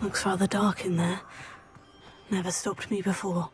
Looks rather dark in there. Never stopped me before.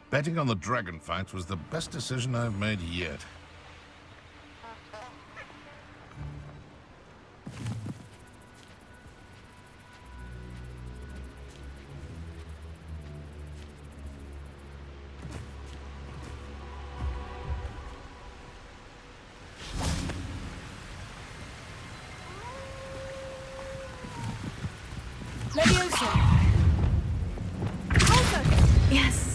Betting on the dragon fights was the best decision I've made yet. Yes.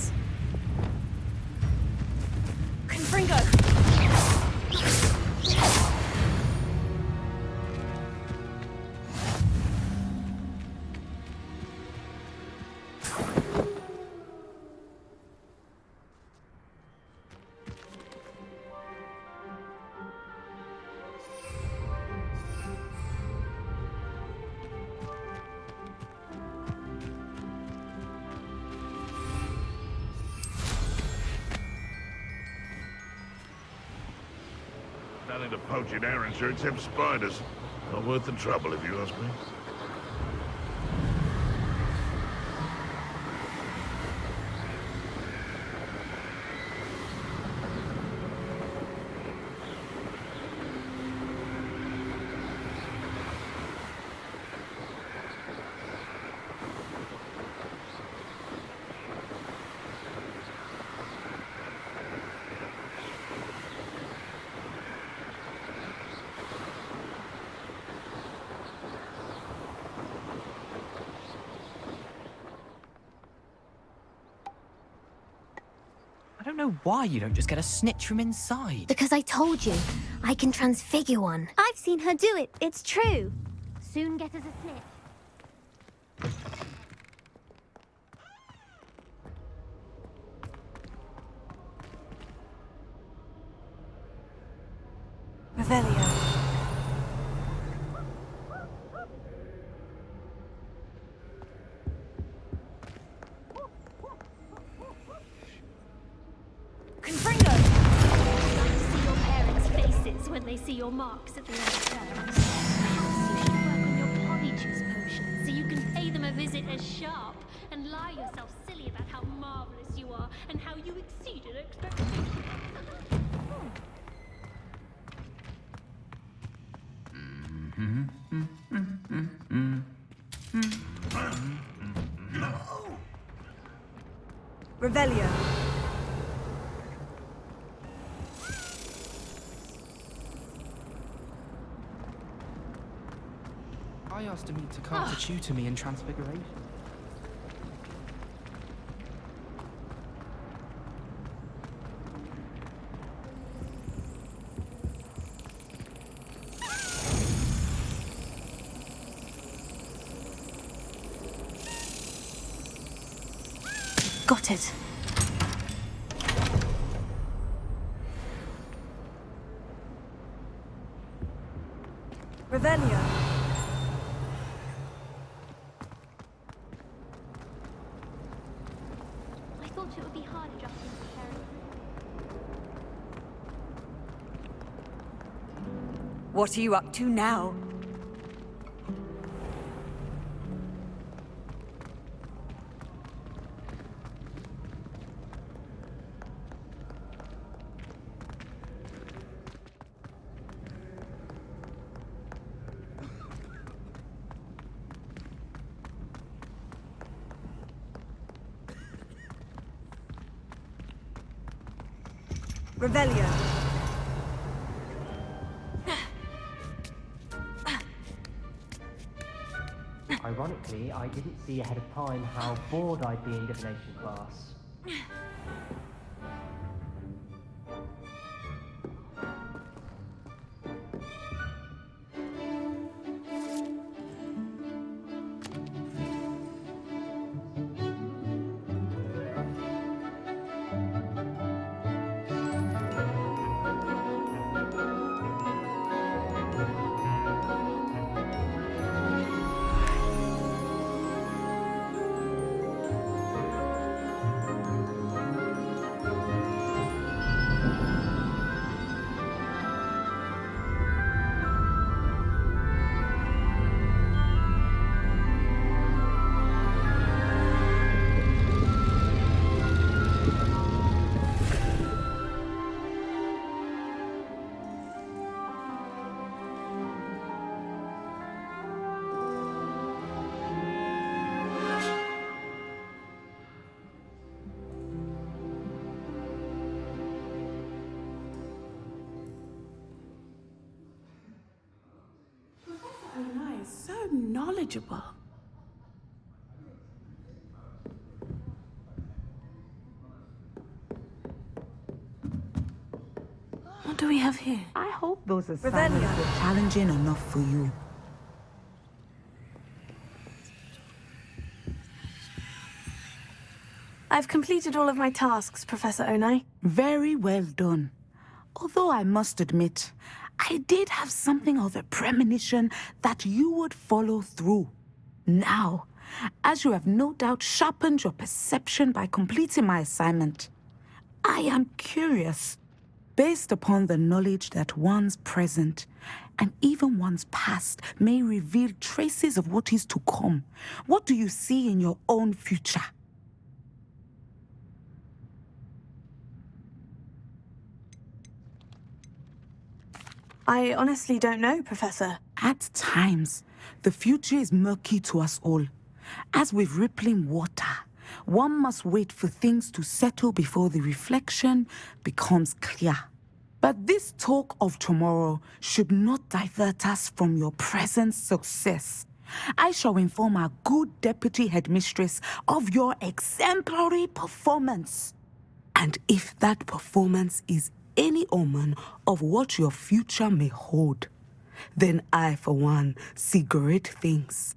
Nothing to poach in errands here except spiders. Not worth the trouble, if you ask me. I don't know why you don't just get a snitch from inside. Because I told you, I can transfigure one. I've seen her do it, it's true. Soon get us a snitch. Revelio. When they see your marks at the end of term. Perhaps you should work on your polyjuice potions so you can pay them a visit as sharp and lie yourself silly about how marvelous you are and how you exceeded expectations. Revelio. I asked him to come to tutor me in Transfiguration. Got it. Revelio. I thought it would be hard adjusting to Sherry. What are you up to now? Revelio. Ironically, I didn't see ahead of time how bored I'd be in divination class. manageable. What do we have here? I hope those assignments were challenging enough for you. I've completed all of my tasks, Professor Onai. Very well done. Although I must admit, I did have something of a premonition that you would follow through. Now, as you have no doubt sharpened your perception by completing my assignment, I am curious, based upon the knowledge that one's present and even one's past may reveal traces of what is to come. What do you see in your own future? I honestly don't know, Professor. At times, the future is murky to us all. As with rippling water, one must wait for things to settle before the reflection becomes clear. But this talk of tomorrow should not divert us from your present success. I shall inform our good deputy headmistress of your exemplary performance. And if that performance is any omen of what your future may hold, then I, for one, see great things.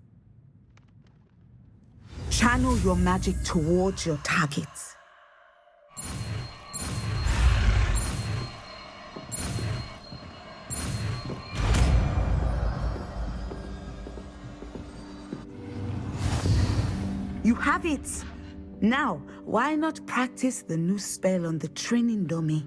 Channel your magic towards your targets. You have it! Now, why not practice the new spell on the training dummy?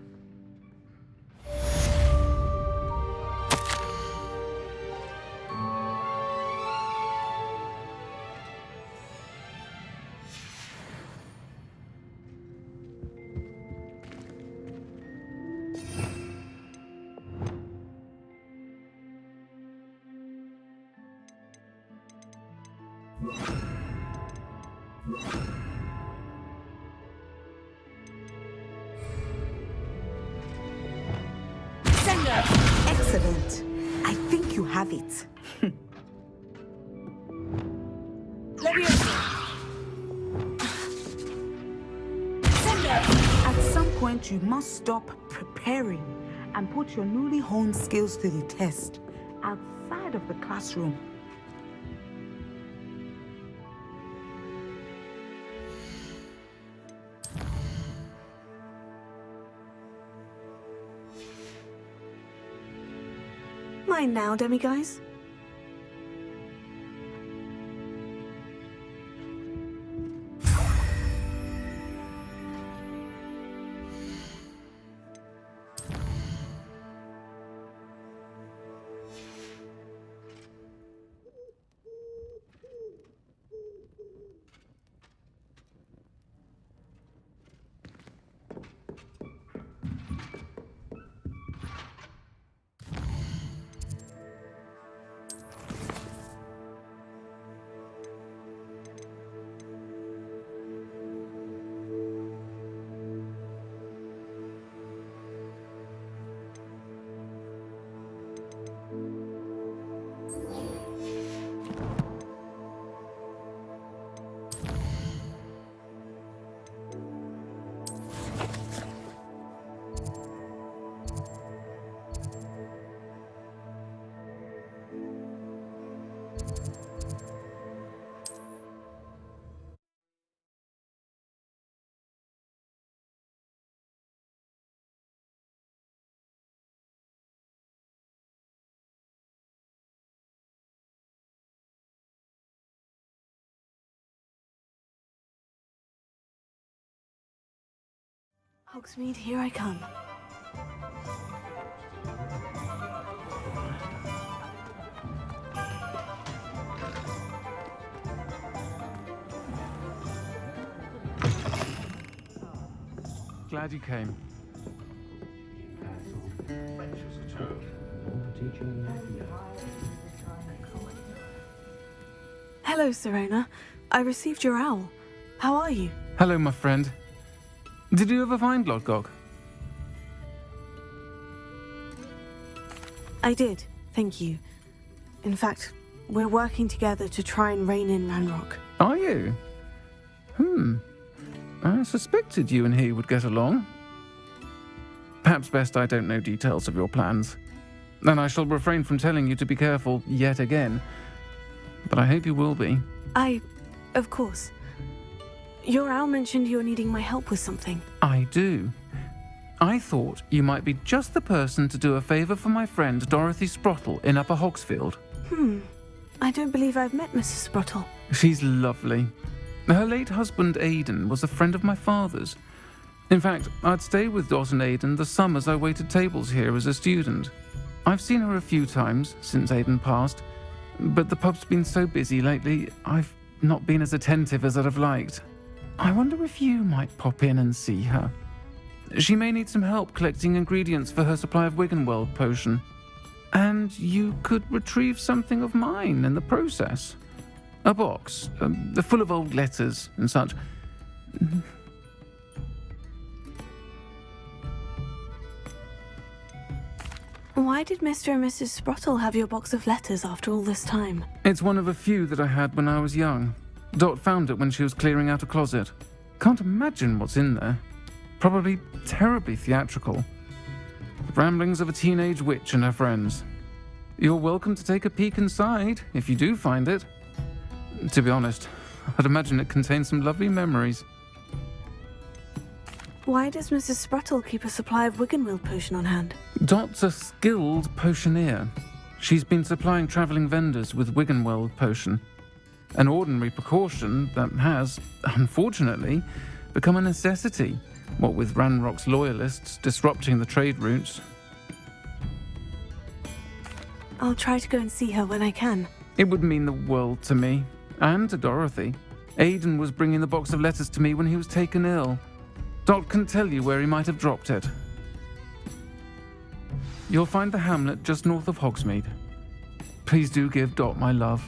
Excellent. I think you have it. At some point, you must stop preparing and put your newly honed skills to the test outside of the classroom. Mine now, demiguise. Hogsmeade, here I come. Glad you came. Hello, Sirona. I received your owl. How are you? Hello, my friend. Did you ever find Lodgok? I did, thank you. In fact, We're working together to try and rein in Ranrock. Are you? I suspected you and he would get along. Perhaps best I don't know details of your plans. And I shall refrain from telling you to be careful yet again. But I hope you will be. Of course. Your owl mentioned you're needing my help with something. I do. I thought you might be just the person to do a favour for my friend Dorothy Sprottle in Upper Hogsfield. I don't believe I've met Mrs. Sprottle. She's lovely. Her late husband Aidan was a friend of my father's. In fact, I'd stay with Dot and Aidan the summers I waited tables here as a student. I've seen her a few times since Aidan passed, but the pub's been so busy lately, I've not been as attentive as I'd have liked. I wonder if you might pop in and see her. She may need some help collecting ingredients for her supply of Wiggenweld potion. And you could retrieve something of mine in the process. A box, full of old letters and such. Why did Mr. and Mrs. Sprottle have your box of letters after all this time? It's one of a few that I had when I was young. Dot found it when she was clearing out a closet. Can't imagine what's in there. Probably terribly theatrical. The ramblings of a teenage witch and her friends. You're welcome to take a peek inside, if you do find it. To be honest, I'd imagine it contains some lovely memories. Why does Mrs. Sprottle keep a supply of Wiggenweld potion on hand? Dot's a skilled potioneer. She's been supplying travelling vendors with Wiggenweld potion. An ordinary precaution that has, unfortunately, become a necessity, what with Ranrock's loyalists disrupting the trade routes. I'll try to go and see her when I can. It would mean the world to me, and to Dorothy. Aidan was bringing the box of letters to me when he was taken ill. Dot can tell you where he might have dropped it. You'll find the hamlet just north of Hogsmeade. Please do give Dot my love.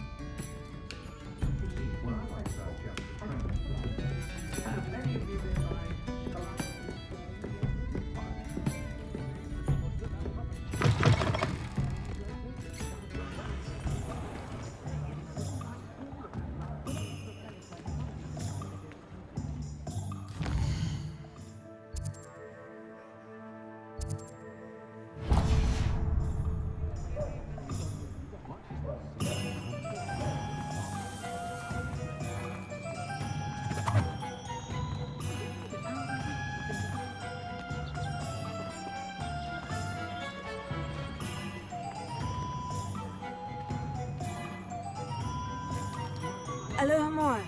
Aloha more.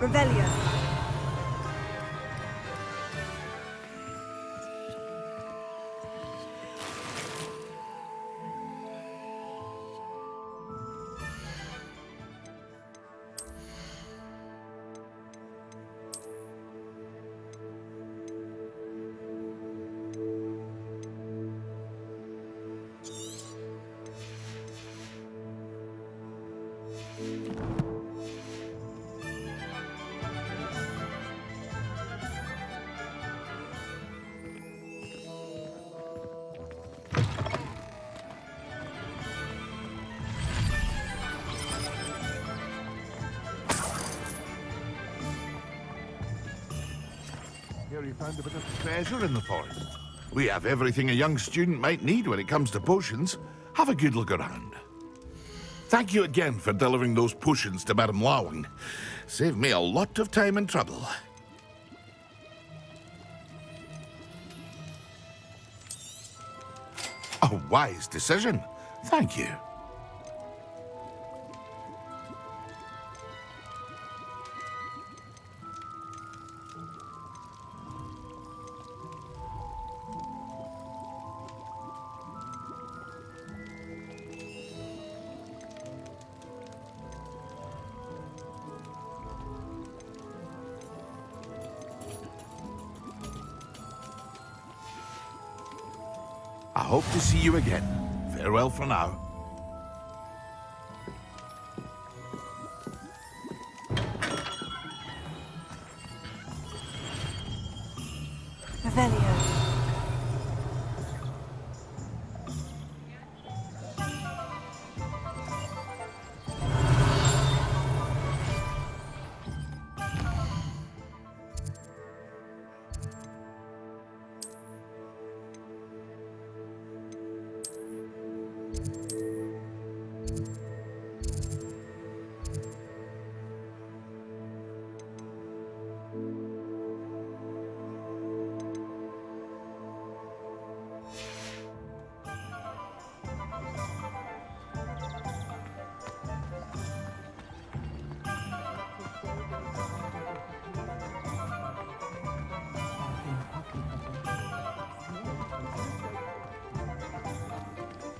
Revelio. Here you found a bit of treasure in the forest. We have everything a young student might need when it comes to potions. Have a good look around. Thank you again for delivering those potions to Madame Lawing. Saved me a lot of time and trouble. A wise decision. Thank you. hope to see you again. Farewell for now. Revelio.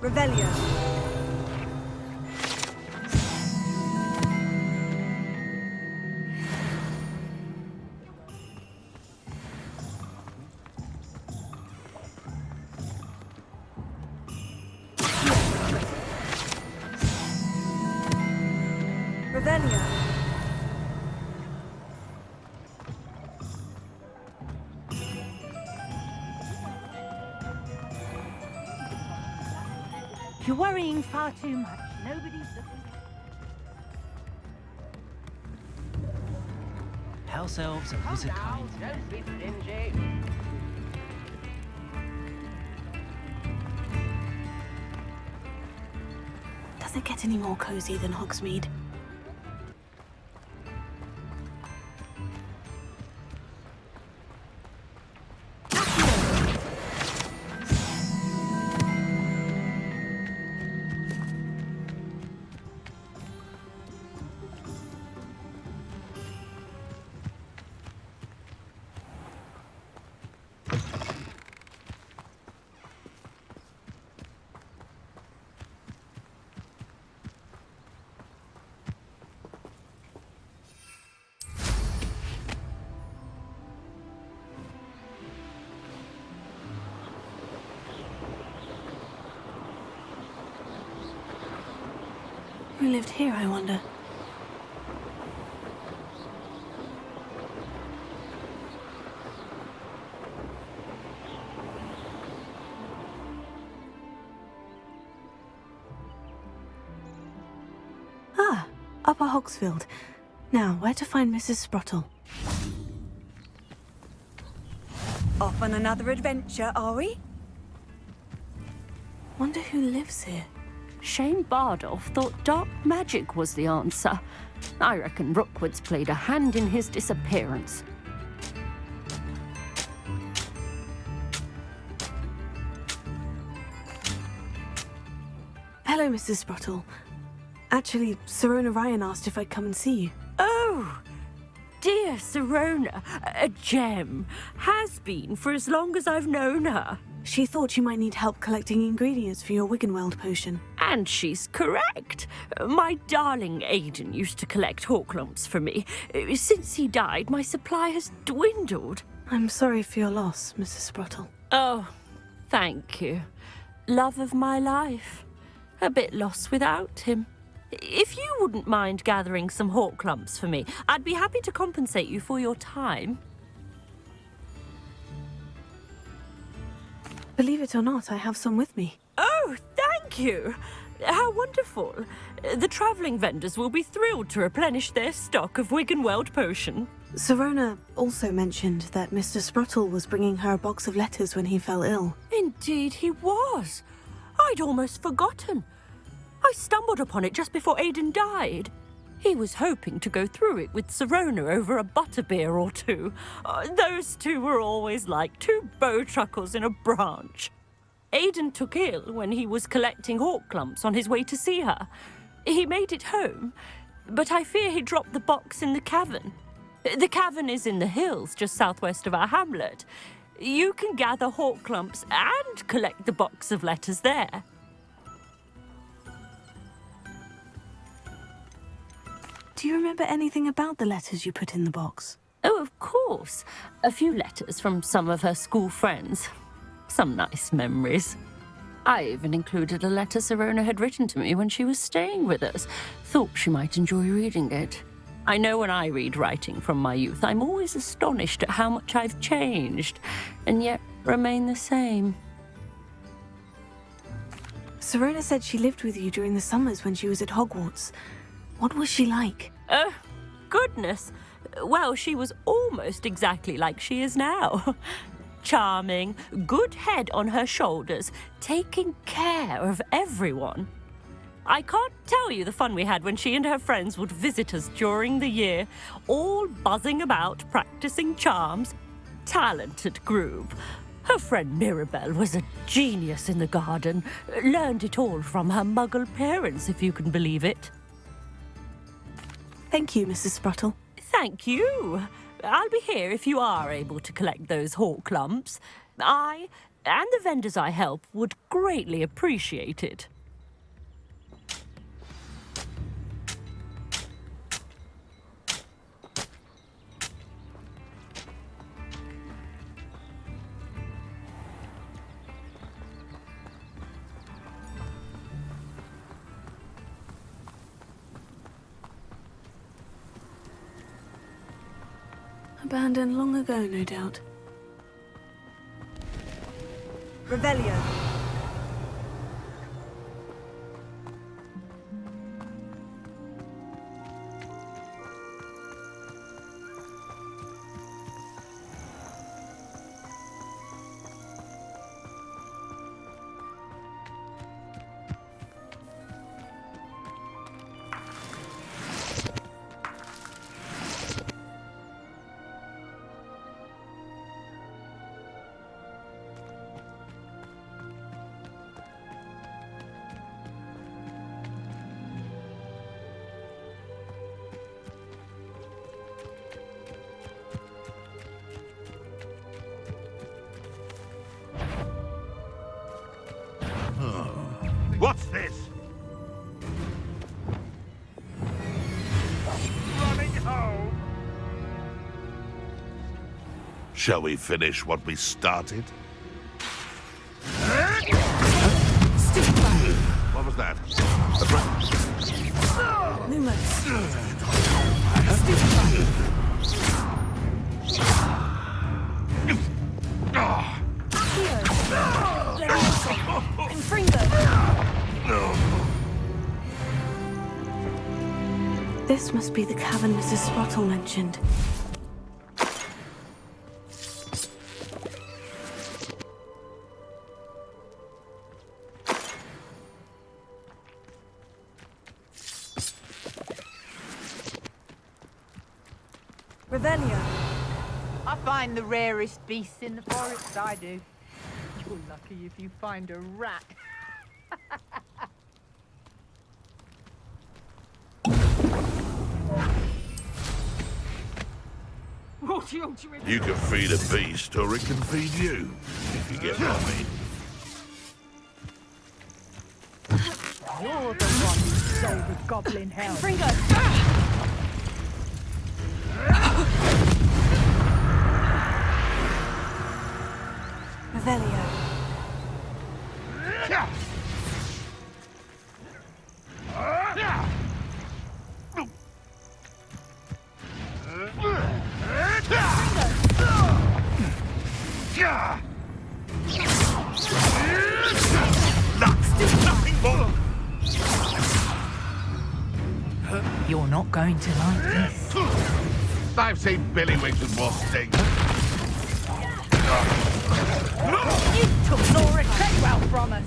Revelio. Revelio. You're worrying far too much. Nobody's looking. House elves and wizard kind. Don't be stingy. Does it get any more cozy than Hogsmeade? Who lived here, I wonder? Ah, Upper Hogsfield. Now, where to find Mrs. Sprottle? Off on another adventure, are we? Wonder who lives here. Shane Bardolph thought dark magic was the answer. I reckon Rookwood's played a hand in his disappearance. Hello, Mrs. Sprottle. Actually, Sirona Ryan asked if I'd come and see you. Oh, dear Sirona, a gem. Has been for as long as I've known her. She thought you might need help collecting ingredients for your Wiggenweld potion. And she's correct. My darling Aidan used to collect Horklumps for me. Since he died, my supply has dwindled. I'm sorry for your loss, Mrs. Sprottle. Oh, thank you. Love of my life. A bit lost without him. If you wouldn't mind gathering some Horklumps for me, I'd be happy to compensate you for your time. Believe it or not, I have some with me. Oh, thank you. How wonderful. The travelling vendors will be thrilled to replenish their stock of Wiggenweld potion. Sirona also mentioned that Mr. Sprottle was bringing her a box of letters when he fell ill. Indeed he was. I'd almost forgotten. I stumbled upon it just before Aidan died. He was hoping to go through it with Sirona over a butterbeer or two. Those two were always like two bowtruckles in a branch. Aidan took ill when he was collecting Horklumps on his way to see her. He made it home, but I fear he dropped the box in the Cavern. The Cavern is in the hills just southwest of our hamlet. You can gather Horklumps and collect the box of letters there. Do you remember anything about the letters you put in the box? Oh, of course. A few letters from some of her school friends. Some nice memories. I even included a letter Sirona had written to me when she was staying with us. Thought she might enjoy reading it. I know when I read writing from my youth, I'm always astonished at how much I've changed, and yet remain the same. Sirona said she lived with you during the summers when she was at Hogwarts. What was she like? Goodness. Well, she was almost exactly like she is now. Charming, good head on her shoulders, taking care of everyone. I can't tell you the fun we had when she and her friends would visit us during the year, all buzzing about, practicing charms. Talented group. Her friend Mirabelle was a genius in the garden. Learned it all from her muggle parents, if you can believe it. Thank you, Mrs. Spruttle. Thank you. I'll be here if you are able to collect those Horklumps. I, and the vendors I help, would greatly appreciate it. Abandoned long ago, no doubt. Revelio. What's this? Running home. Shall we finish what we started? What was that? A Lumos. This must be the cavern Mrs. Spruttle mentioned. Revelio. I find the rarest beasts in the forest, I do. You're lucky if you find a rat. You can feed a beast, or it can feed you, if you get what I mean. You're the one who stole the goblin hell. Fringo. Revelio. Nothing more. You're not going to like this. I've seen Billywings with more sting. You took Laura Treadwell from us.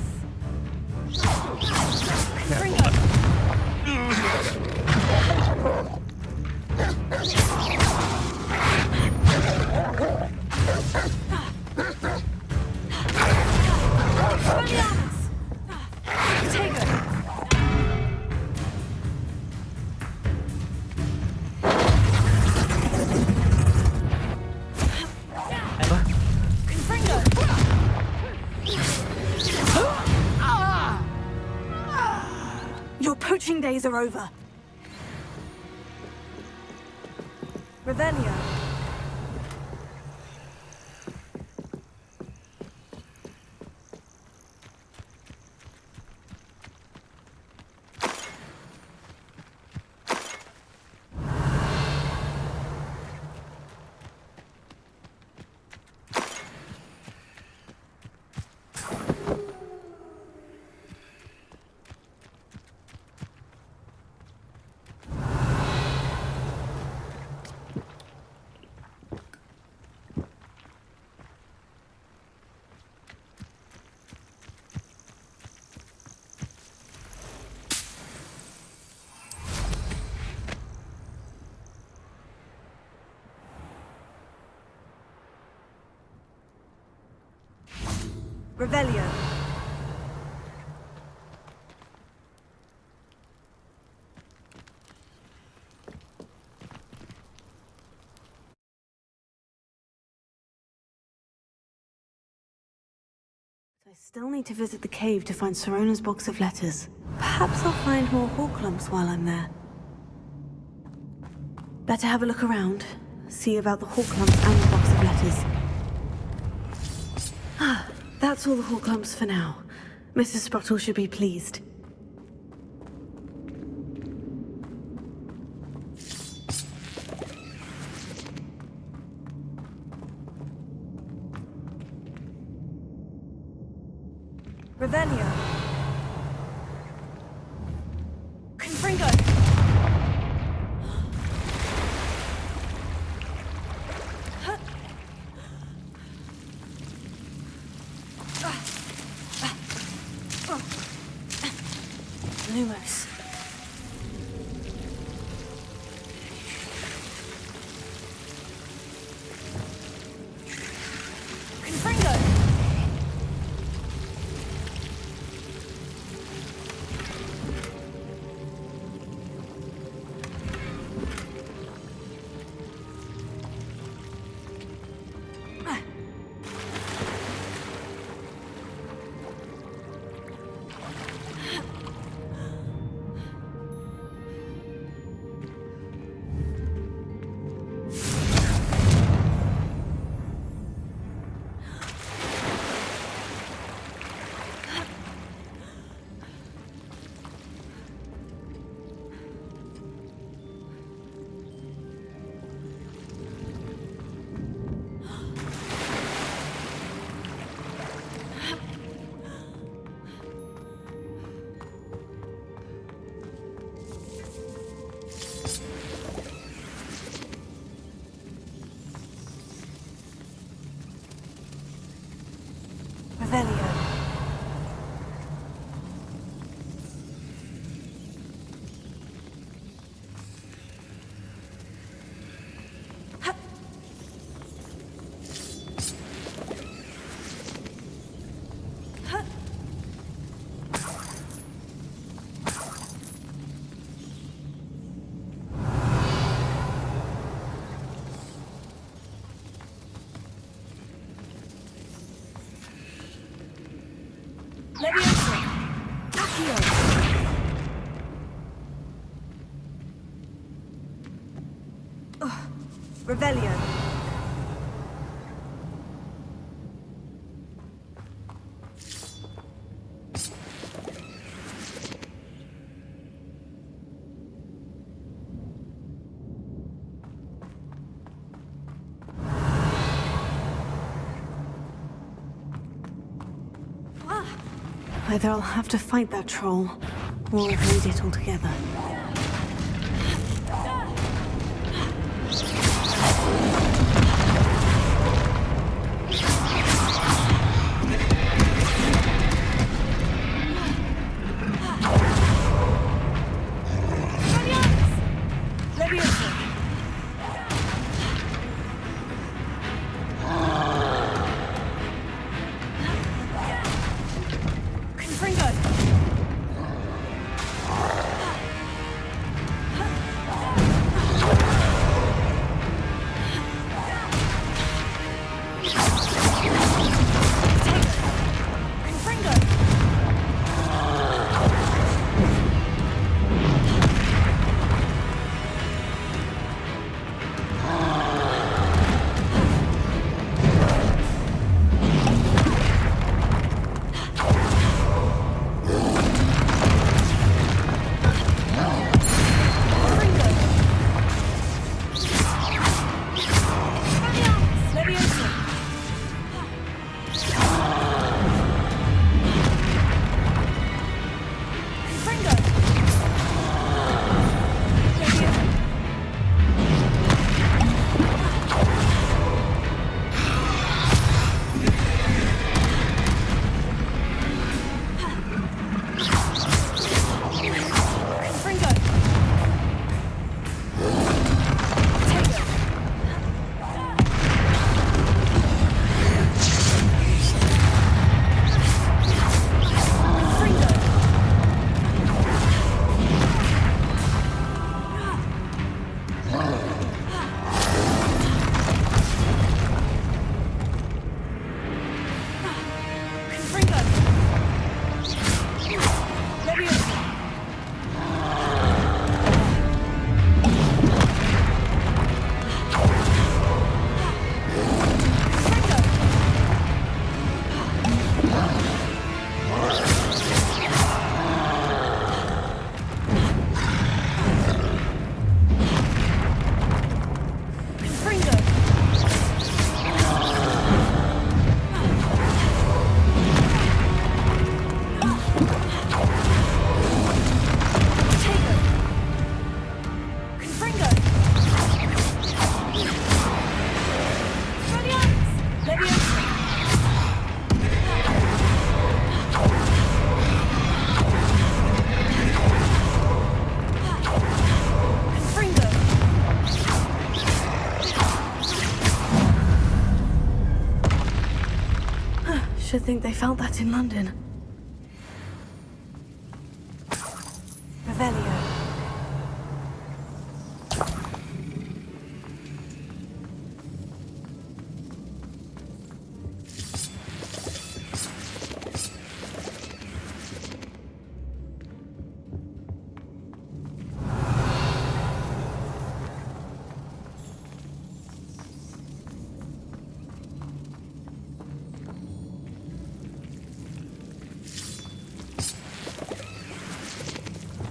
Your poaching days are over. Revelio. Revelio. I still need to visit the cave to find Sirona's box of letters. Perhaps I'll find more Horklumps while I'm there. Better have a look around, see about the Horklumps and the box of letters. Ah, that's all the Horklumps for now. Mrs. Sprottle should be pleased. Revelio. Confringo. Lumos. Confringo. Revelio. Leviosa. Accio. Revelio. Either I'll have to fight that troll, or avoid it altogether. Leviosa. Confringo. Should think they felt that in London. Revelio.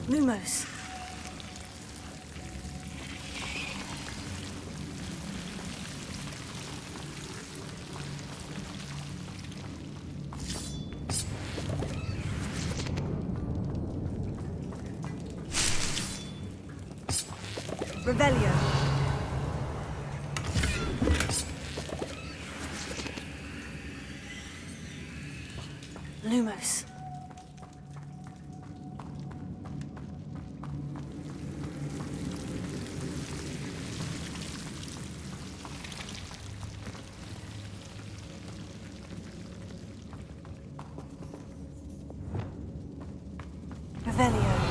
Lumos. Revelio. Lumos. Revelio.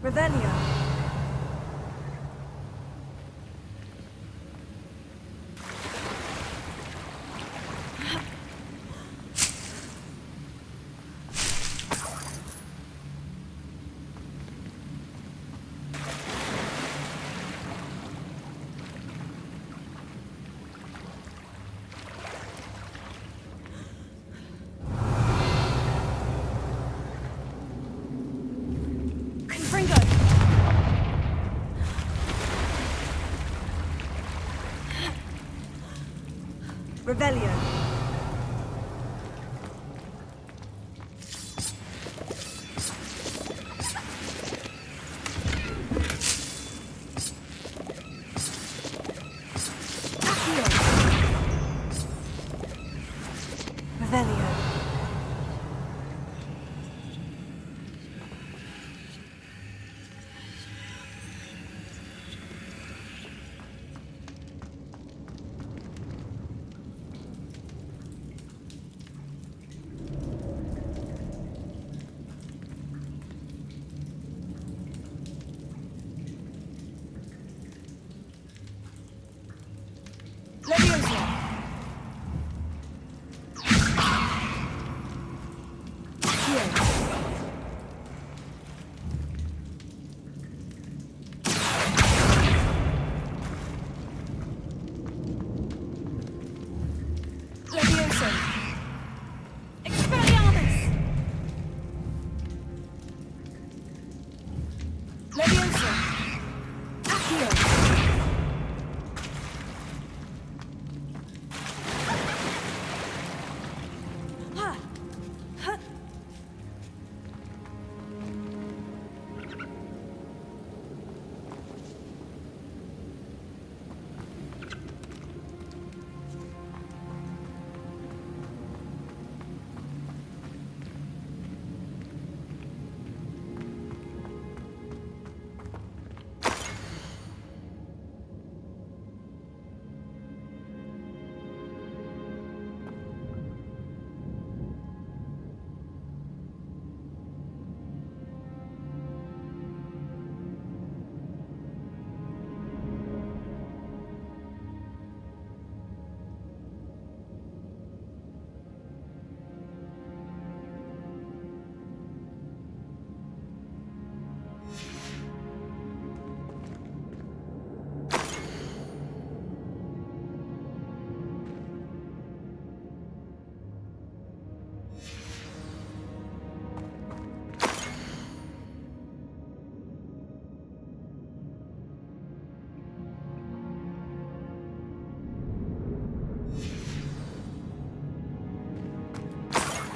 Revelio. Revelio. Revelio. Leviosa.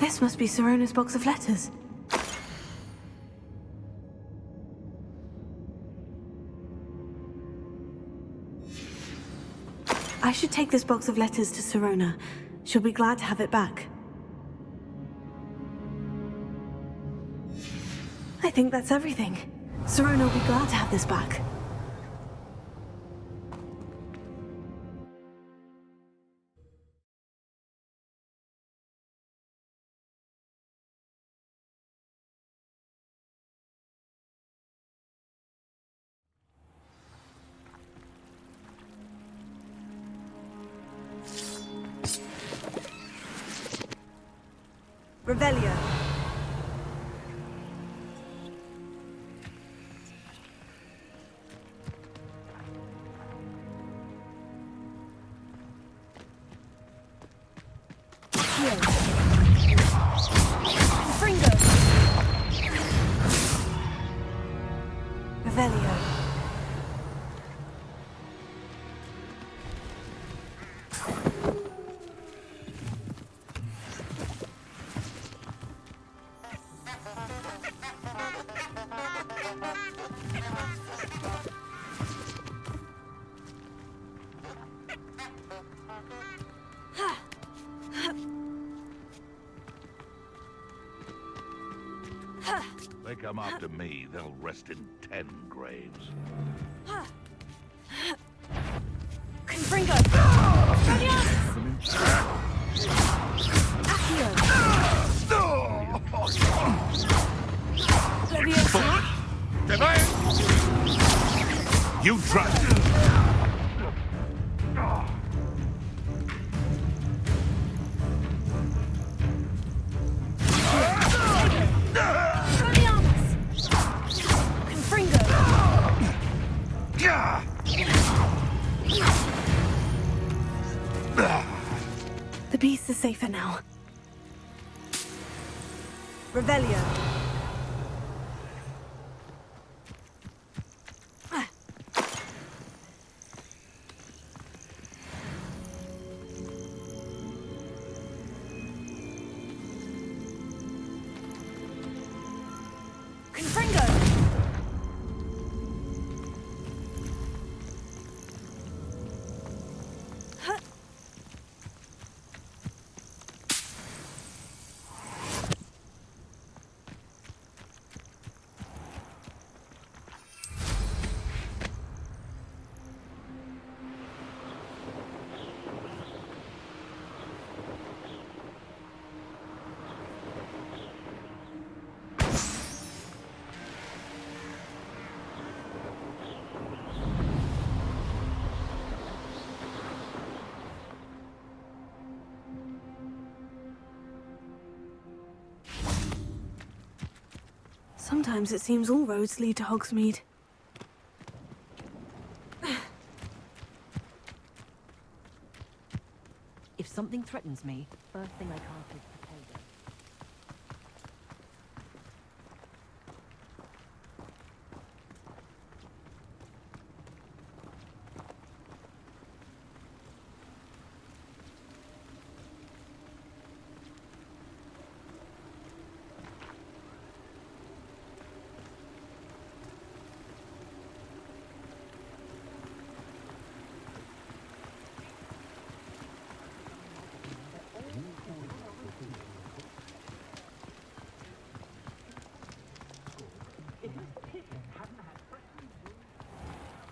This must be Sirona's box of letters. I should take this box of letters to Sirona. She'll be glad to have it back. I think that's everything. Sirona will be glad to have this back. Revelio. Fringo. Revelio. They come after me, they'll rest in 10 graves. Confringo. You try! The beast is safer now. Revelio. Sometimes it seems all roads lead to Hogsmeade. If something threatens me, first thing I can't is potato.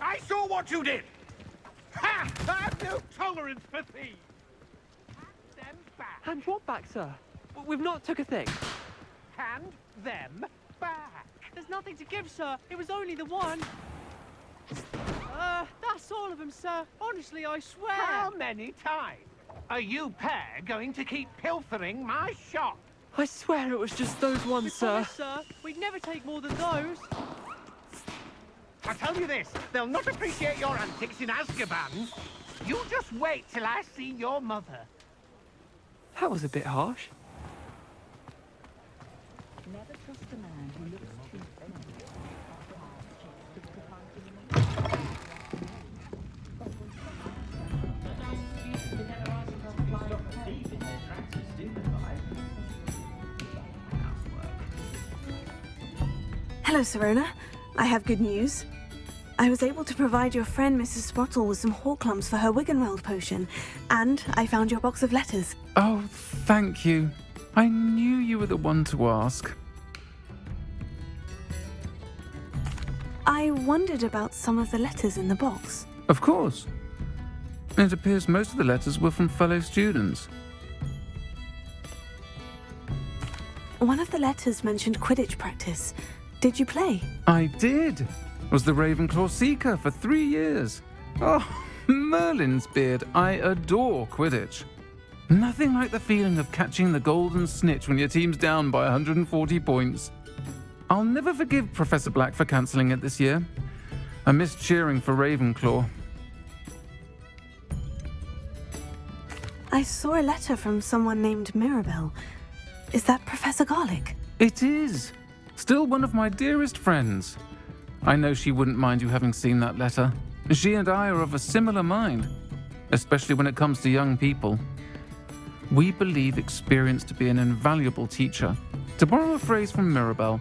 I saw what you did! Ha! I have no tolerance for thieves! Hand them back! Hand what back, sir? We've not took a thing. Hand them back! There's nothing to give, sir. It was only the one. That's all of them, sir. Honestly, I swear. How many times are you pair going to keep pilfering my shop? I swear it was just those ones, sir. promise, sir. We'd never take more than those. I tell you this, they'll not appreciate your antics in Azkaban. You just wait till I see your mother. That was a bit harsh. Never trust a man who looks too friendly. Hello, Sirona. I have good news. I was able to provide your friend Mrs. Sprottle with some Horklumps for her Wiggenweld potion, and I found your box of letters. Oh, thank you. I knew you were the one to ask. I wondered about some of the letters in the box. Of course. It appears most of the letters were from fellow students. One of the letters mentioned Quidditch practice. Did you play? I did. Was the Ravenclaw Seeker for 3 years. Oh, Merlin's beard. I adore Quidditch. Nothing like the feeling of catching the golden snitch when your team's down by 140 points. I'll never forgive Professor Black for cancelling it this year. I missed cheering for Ravenclaw. I saw a letter from someone named Mirabelle. Is that Professor Garlick? It is. Still one of my dearest friends. I know she wouldn't mind you having seen that letter. She and I are of a similar mind, especially when it comes to young people. We believe experience to be an invaluable teacher. To borrow a phrase from Mirabelle,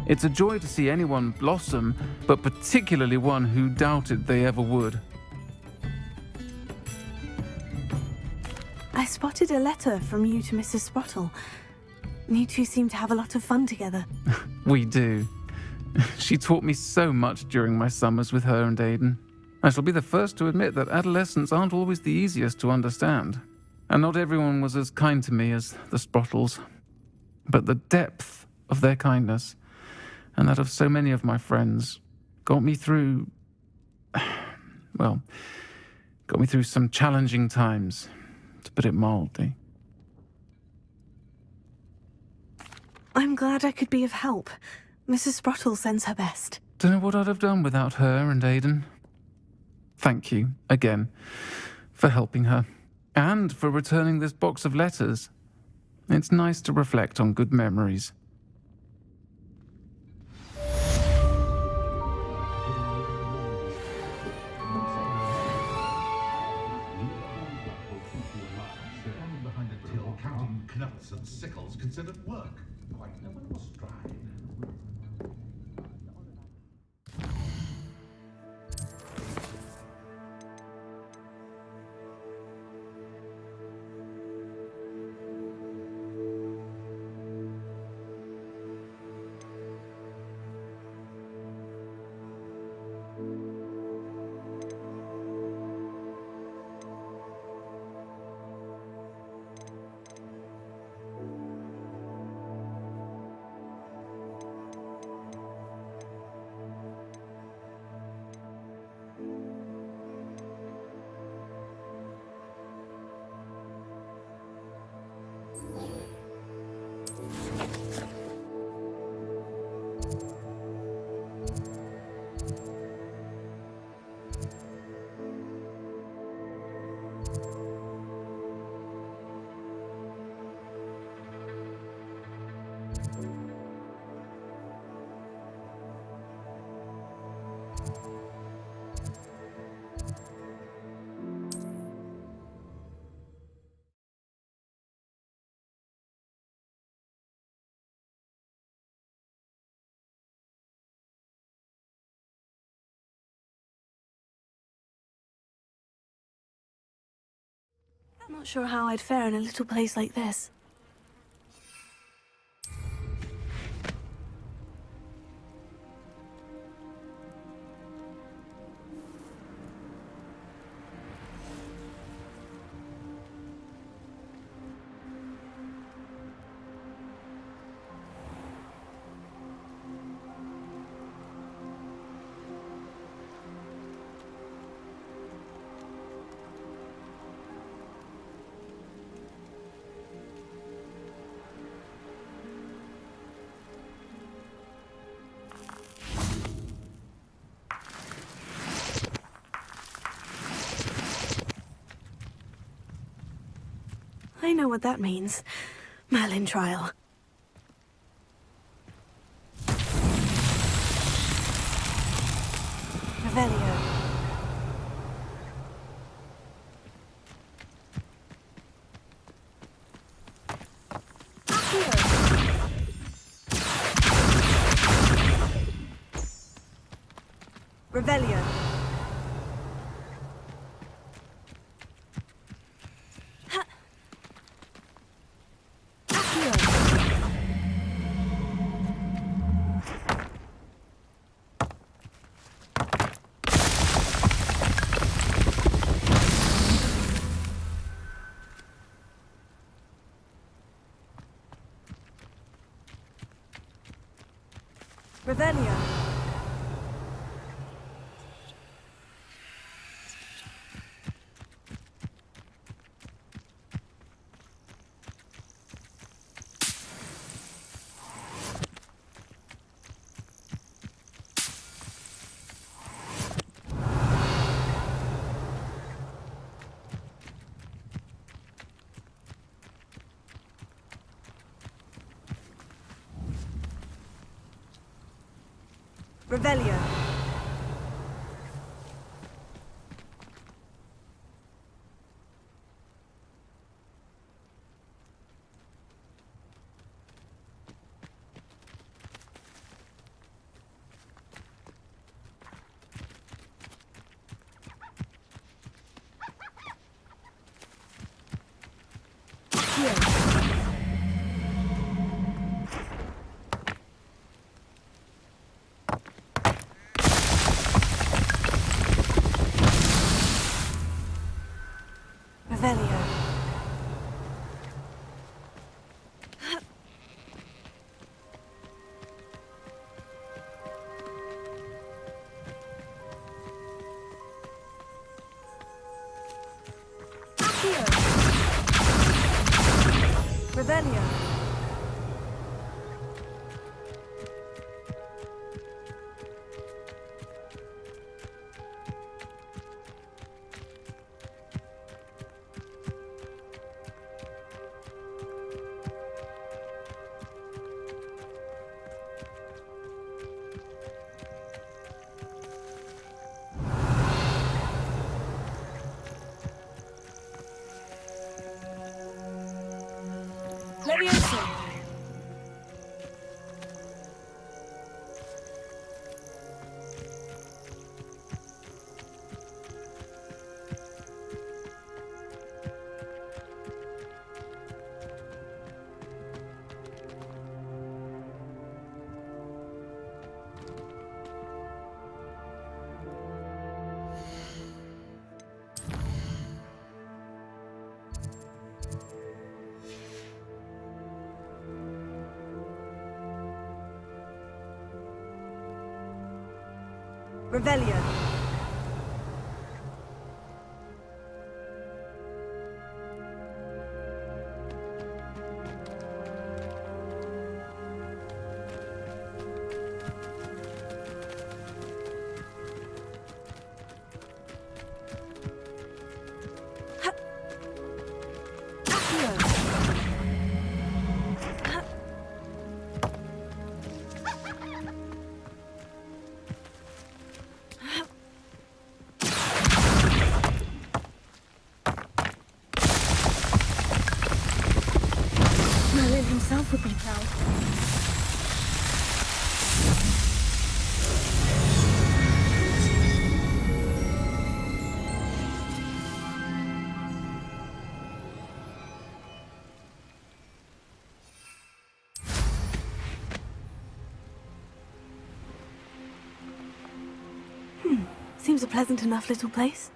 it's a joy to see anyone blossom, but particularly one who doubted they ever would. I spotted a letter from you to Mrs. Sprottle. You two seem to have a lot of fun together. We do. She taught me so much during my summers with her and Aiden. I shall be the first to admit that adolescents aren't always the easiest to understand. And not everyone was as kind to me as the Sprottles. But the depth of their kindness, and that of so many of my friends, got me through... well, got me through some challenging times, to put it mildly. I'm glad I could be of help. Mrs. Sprottle sends her best. Don't know what I'd have done without her and Aiden. Thank you, again, for helping her, and for returning this box of letters. It's nice to reflect on good memories. Behind a till, counting knuts and sickles considered work. Quite no one was tried. I'm not sure how I'd fare in a little place like this. I know what that means. Merlin trial. Revelio. Revelio. Revelio. Revelio. Revelio. Accio. Revelio. Levioso. Revelio. Merlin himself would be proud. Seems a pleasant enough little place.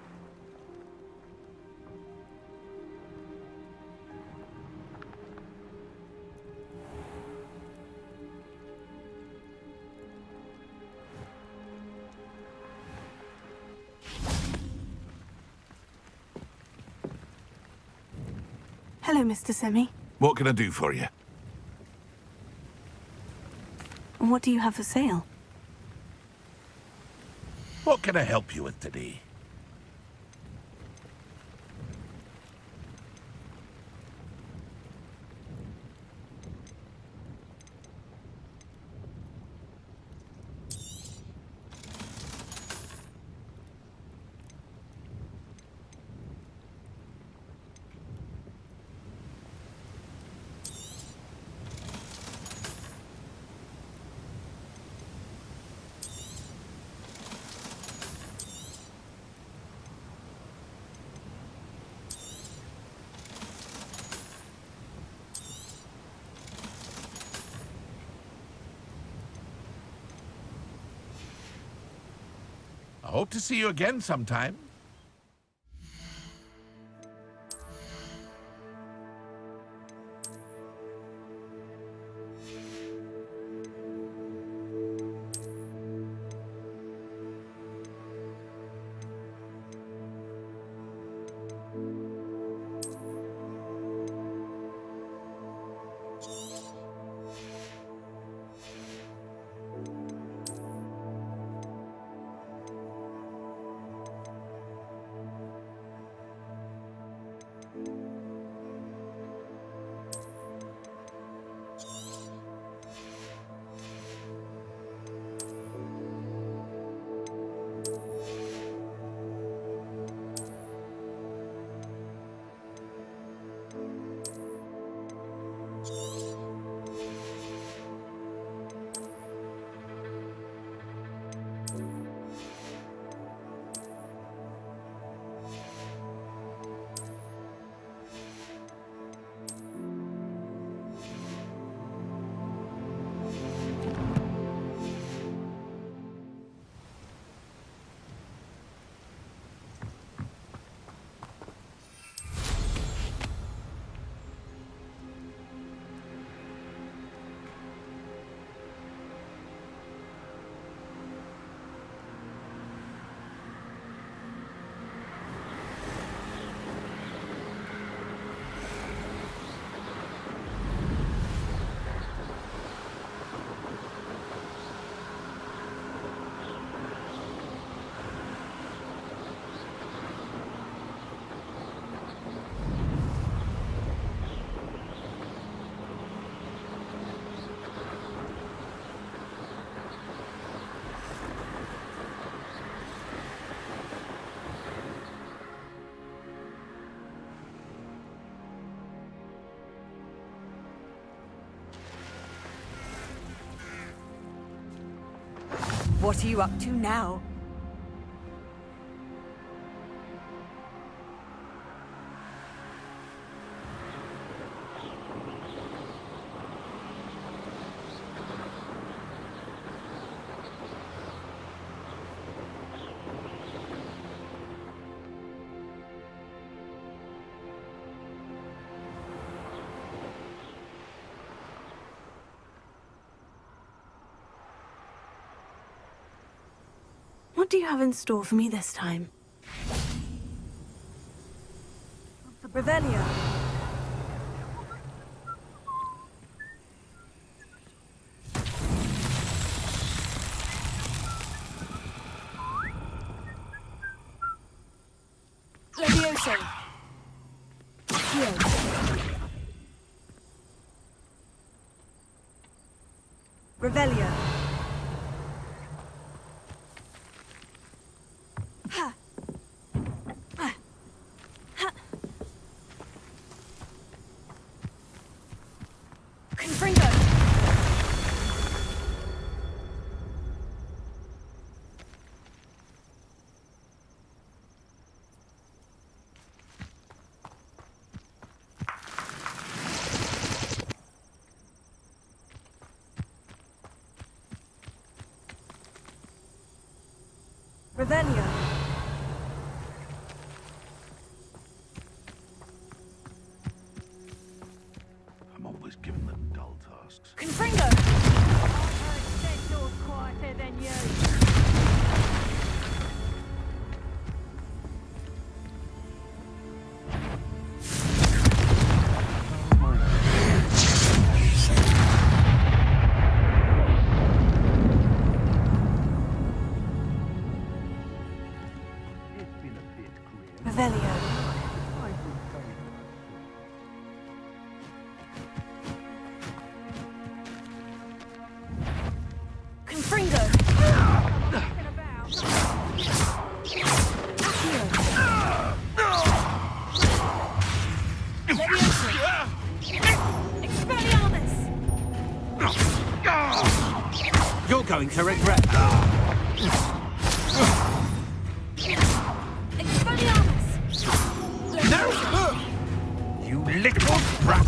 Hello, Mr. Semi. What can I do for you? And what do you have for sale? What can I help you with today? Hope to see you again sometime. What are you up to now? What do you have in store for me this time? Revelio. Levioso. Revelio. Revelio. I'm always giving them dull tasks. Confringo! Descendo's quieter than you. Revelio. Confringo! You're going to regret. No! You little brat!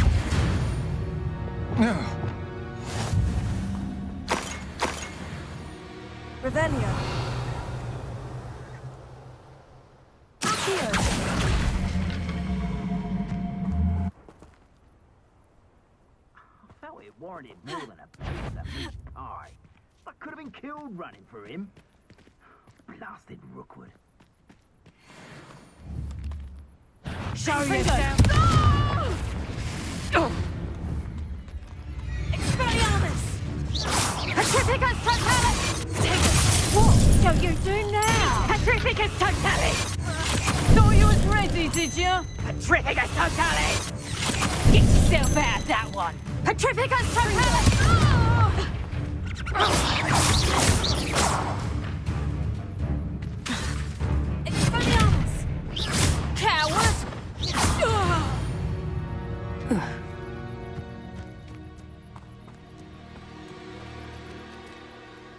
Revelio. Now it warranted more than a piece of meat pie. I could have been killed running for him. Blasted Rookwood. Show yourself! Expelliarmus! Petrificus Totalis! What shall you do now? Petrificus Totalis! Thought you was ready, did you? Petrificus Totalis! Get yourself out of that one! Petrificus Totalis! Expelliarmus! Coward!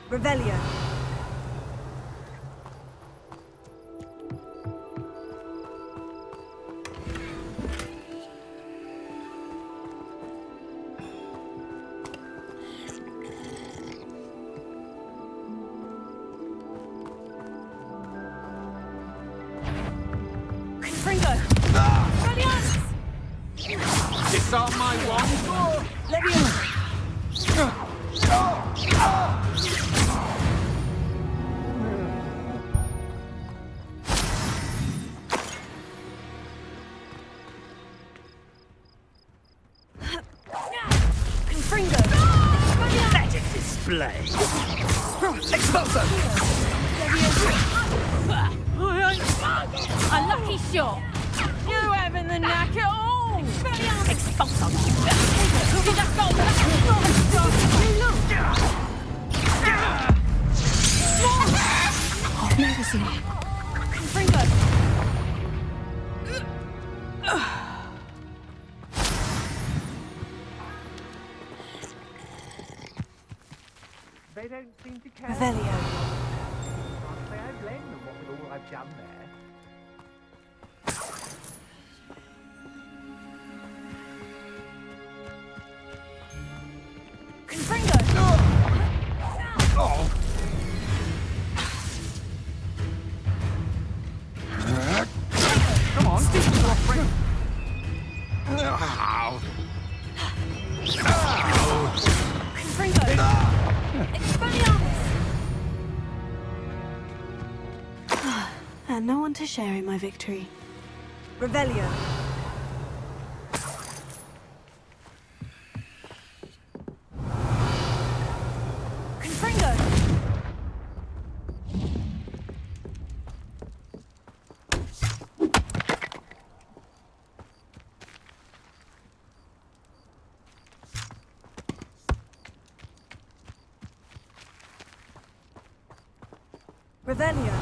Revelio. Confringo! Expelliarmus! Disarm my wand. Leviosa! Confringo! Magic display. Expulso! A lucky shot! You having the knack at all! Expulso! I've never seen it. Confringo! They don't seem to care. Revelio. Can't say I blame them, what with all I've done there. Confringo! Oh! Come on, stick to your friend. Ow. Confringo! Expelliarmus! And no one to share in my victory. Revelio. Confringo! Revelio.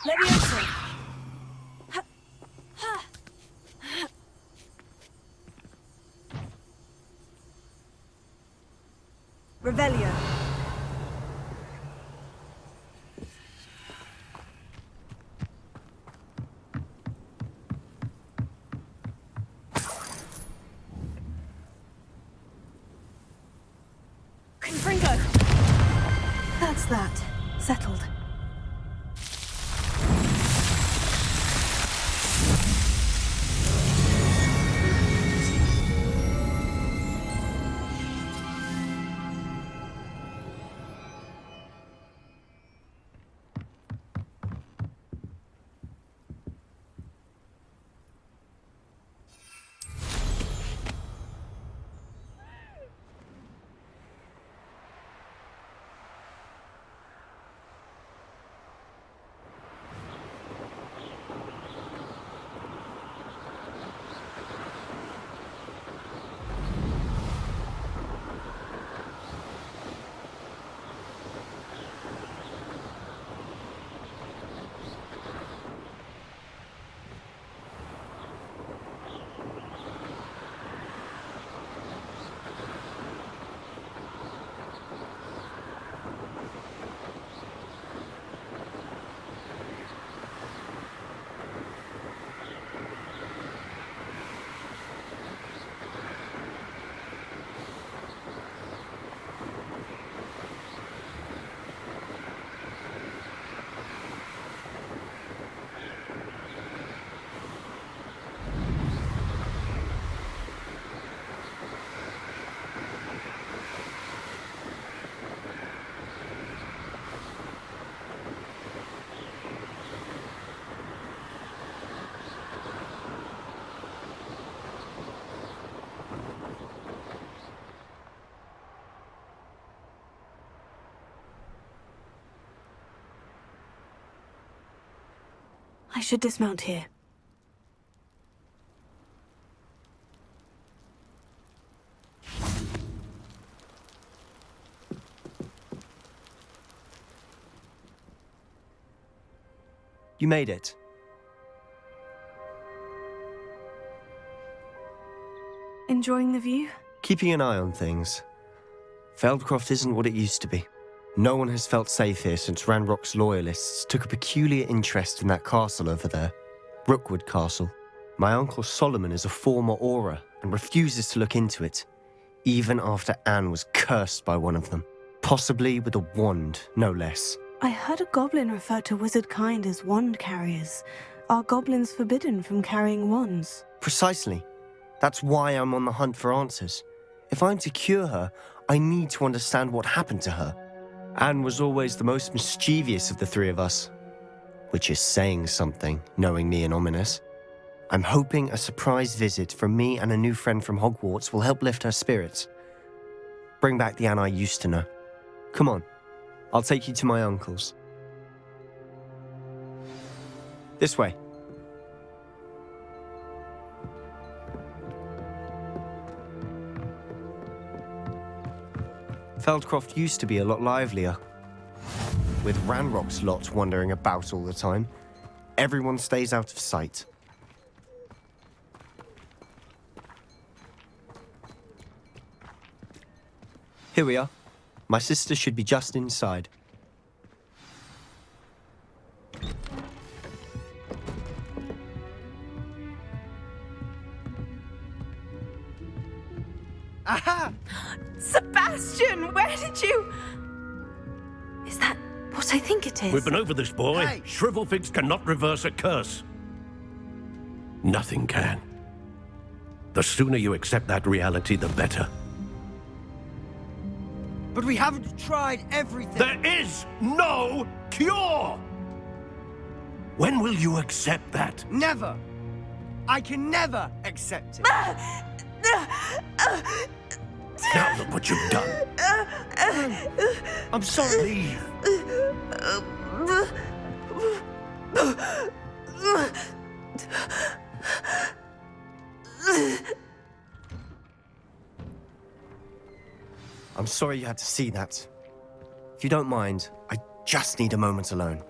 Leviosa. Revelio. Confringo! That's that. Settled. I should dismount here. You made it. Enjoying the view? Keeping an eye on things. Feldcroft isn't what it used to be. No one has felt safe here since Ranrock's loyalists took a peculiar interest in that castle over there. Rookwood Castle. My uncle Solomon is a former Auror and refuses to look into it, even after Anne was cursed by one of them. Possibly with a wand, no less. I heard a goblin refer to wizard kind as wand carriers. Are goblins forbidden from carrying wands? Precisely. That's why I'm on the hunt for answers. If I'm to cure her, I need to understand what happened to her. Anne was always the most mischievous of the three of us. Which is saying something, knowing me and Ominous. I'm hoping a surprise visit from me and a new friend from Hogwarts will help lift her spirits. Bring back the Anne I used to know. Come on, I'll take you to my uncle's. This way. Feldcroft used to be a lot livelier. With Ranrock's lot wandering about all the time, everyone stays out of sight. Here we are. My sister should be just inside. Aha! Sebastian, where did you... Is that what I think it is? We've been over this, boy. Hey. Shrivelfigs cannot reverse a curse. Nothing can. The sooner you accept that reality, the better. But we haven't tried everything. There is no cure! When will you accept that? Never. I can never accept it. Now look what you've done. I'm sorry. Leave. I'm sorry you had to see that. If you don't mind, I just need a moment alone.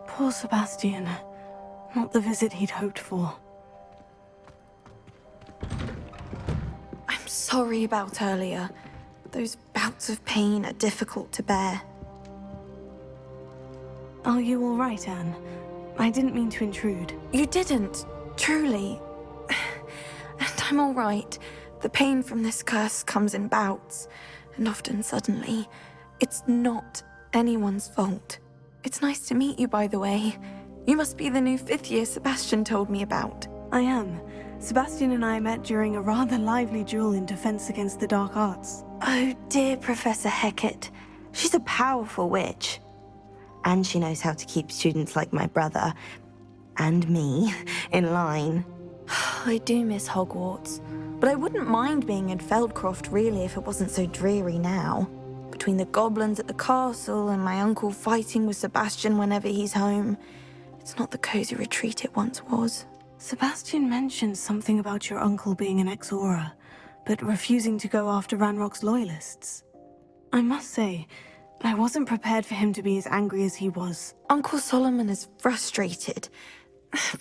Poor Sebastian. Not the visit he'd hoped for. I'm sorry about earlier. Those bouts of pain are difficult to bear. Are you all right, Anne? I didn't mean to intrude. You didn't, truly. And I'm all right. The pain from this curse comes in bouts, and often suddenly. It's not anyone's fault. It's nice to meet you, by the way. You must be the new 5th year Sebastian told me about. I am. Sebastian and I met during a rather lively duel in defense against the dark arts. Oh, dear Professor Hecat. She's a powerful witch. And she knows how to keep students like my brother, and me, in line. I do miss Hogwarts, but I wouldn't mind being in Feldcroft, really, if it wasn't so dreary now. Between the goblins at the castle and my uncle fighting with Sebastian whenever he's home, it's not the cozy retreat it once was. Sebastian mentioned something about your uncle being an ex-Auror, but refusing to go after Ranrock's loyalists. I must say, I wasn't prepared for him to be as angry as he was. Uncle Solomon is frustrated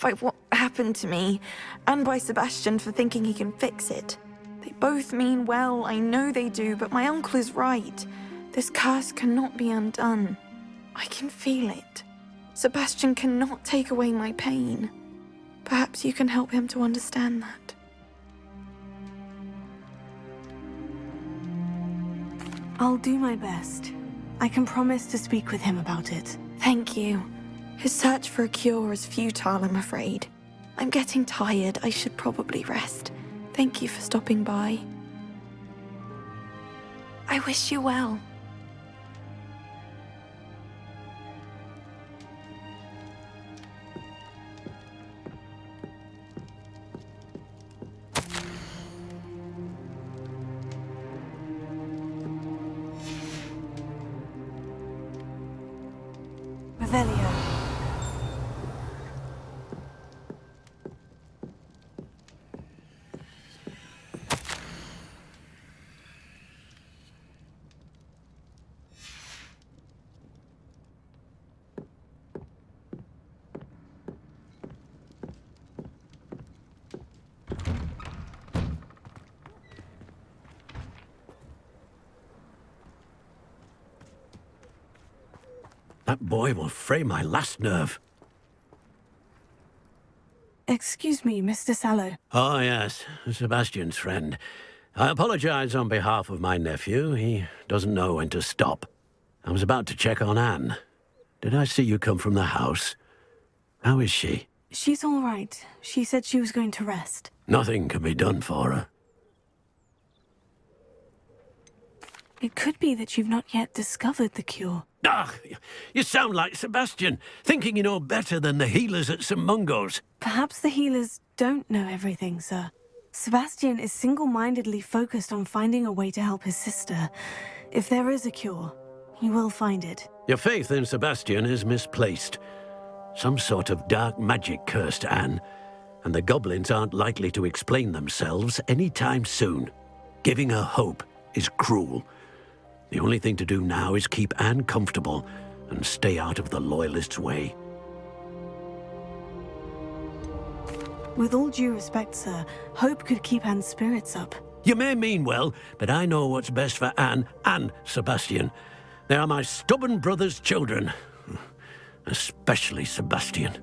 by what happened to me, and by Sebastian for thinking he can fix it. They both mean well, I know they do, but my uncle is right. This curse cannot be undone. I can feel it. Sebastian cannot take away my pain. Perhaps you can help him to understand that. I'll do my best. I can promise to speak with him about it. Thank you. His search for a cure is futile, I'm afraid. I'm getting tired. I should probably rest. Thank you for stopping by. I wish you well. Revelio. That boy will fray my last nerve. Excuse me, Mr. Sallow. Oh, yes, Sebastian's friend. I apologize on behalf of my nephew. He doesn't know when to stop. I was about to check on Anne. Did I see you come from the house? How is she? She's all right. She said she was going to rest. Nothing can be done for her. It could be that you've not yet discovered the cure. Ah, you sound like Sebastian, thinking you know better than the healers at St. Mungo's. Perhaps the healers don't know everything, sir. Sebastian is single-mindedly focused on finding a way to help his sister. If there is a cure, he will find it. Your faith in Sebastian is misplaced. Some sort of dark magic cursed Anne, and the goblins aren't likely to explain themselves anytime soon. Giving her hope is cruel. The only thing to do now is keep Anne comfortable and stay out of the Loyalists' way. With all due respect, sir, hope could keep Anne's spirits up. You may mean well, but I know what's best for Anne and Sebastian. They are my stubborn brother's children. Especially Sebastian.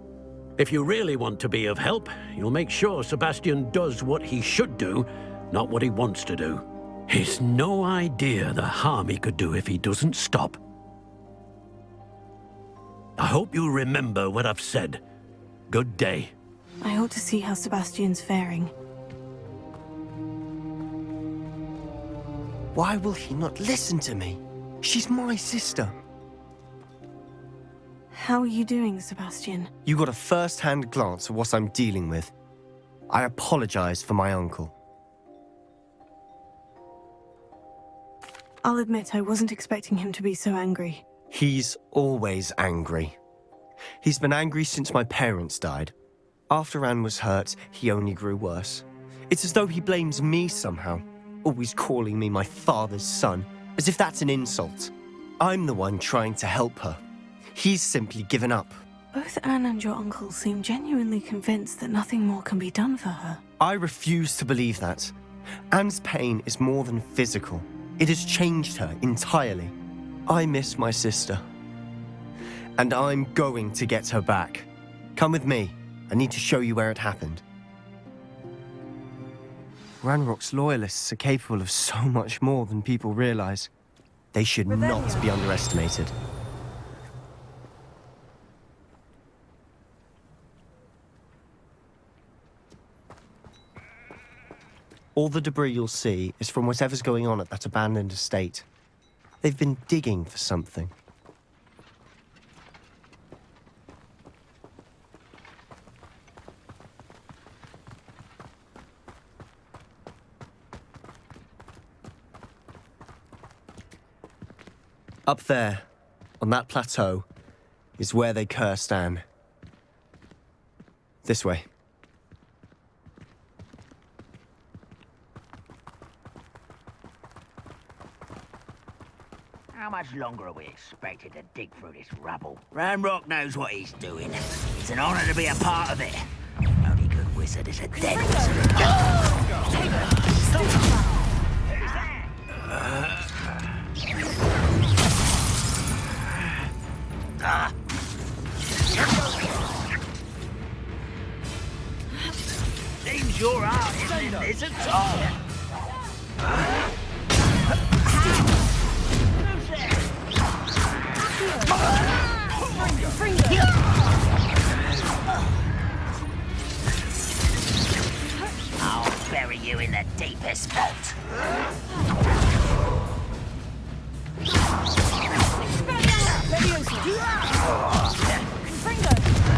If you really want to be of help, you'll make sure Sebastian does what he should do, not what he wants to do. He's no idea the harm he could do if he doesn't stop. I hope you remember what I've said. Good day. I ought to see how Sebastian's faring. Why will he not listen to me? She's my sister. How are you doing, Sebastian? You got a first-hand glance at what I'm dealing with. I apologize for my uncle. I'll admit I wasn't expecting him to be so angry. He's always angry. He's been angry since my parents died. After Anne was hurt, he only grew worse. It's as though he blames me somehow, always calling me my father's son, as if that's an insult. I'm the one trying to help her. He's simply given up. Both Anne and your uncle seem genuinely convinced that nothing more can be done for her. I refuse to believe that. Anne's pain is more than physical. It has changed her entirely. I miss my sister. And I'm going to get her back. Come with me. I need to show you where it happened. Ranrock's loyalists are capable of so much more than people realize. They should not be underestimated. All the debris you'll see is from whatever's going on at that abandoned estate. They've been digging for something. Up there, on that plateau, is where they cursed Anne. This way. How much longer are we expected to dig through this rubble? Ranrock knows what he's doing. It's an honor to be a part of it. Only good wizard is a dead wizard. Seems your art isn't in this at all. I'll bury you in the deepest vault.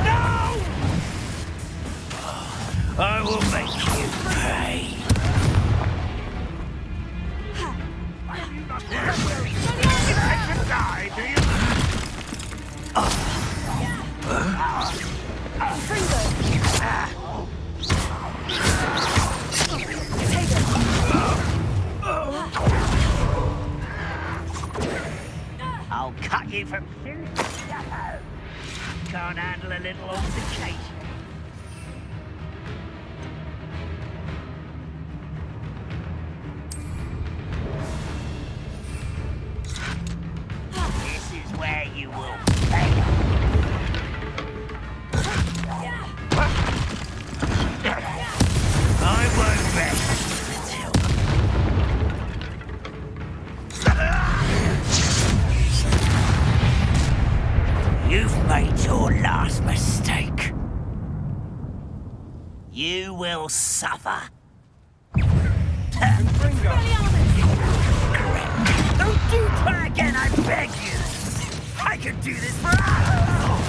No! I will make you pay. You die, do you? I'll cut you from can't handle a little altercation. This is where you will pay. You will suffer. Confringo! Don't do try again, I beg you! I could do this for hours!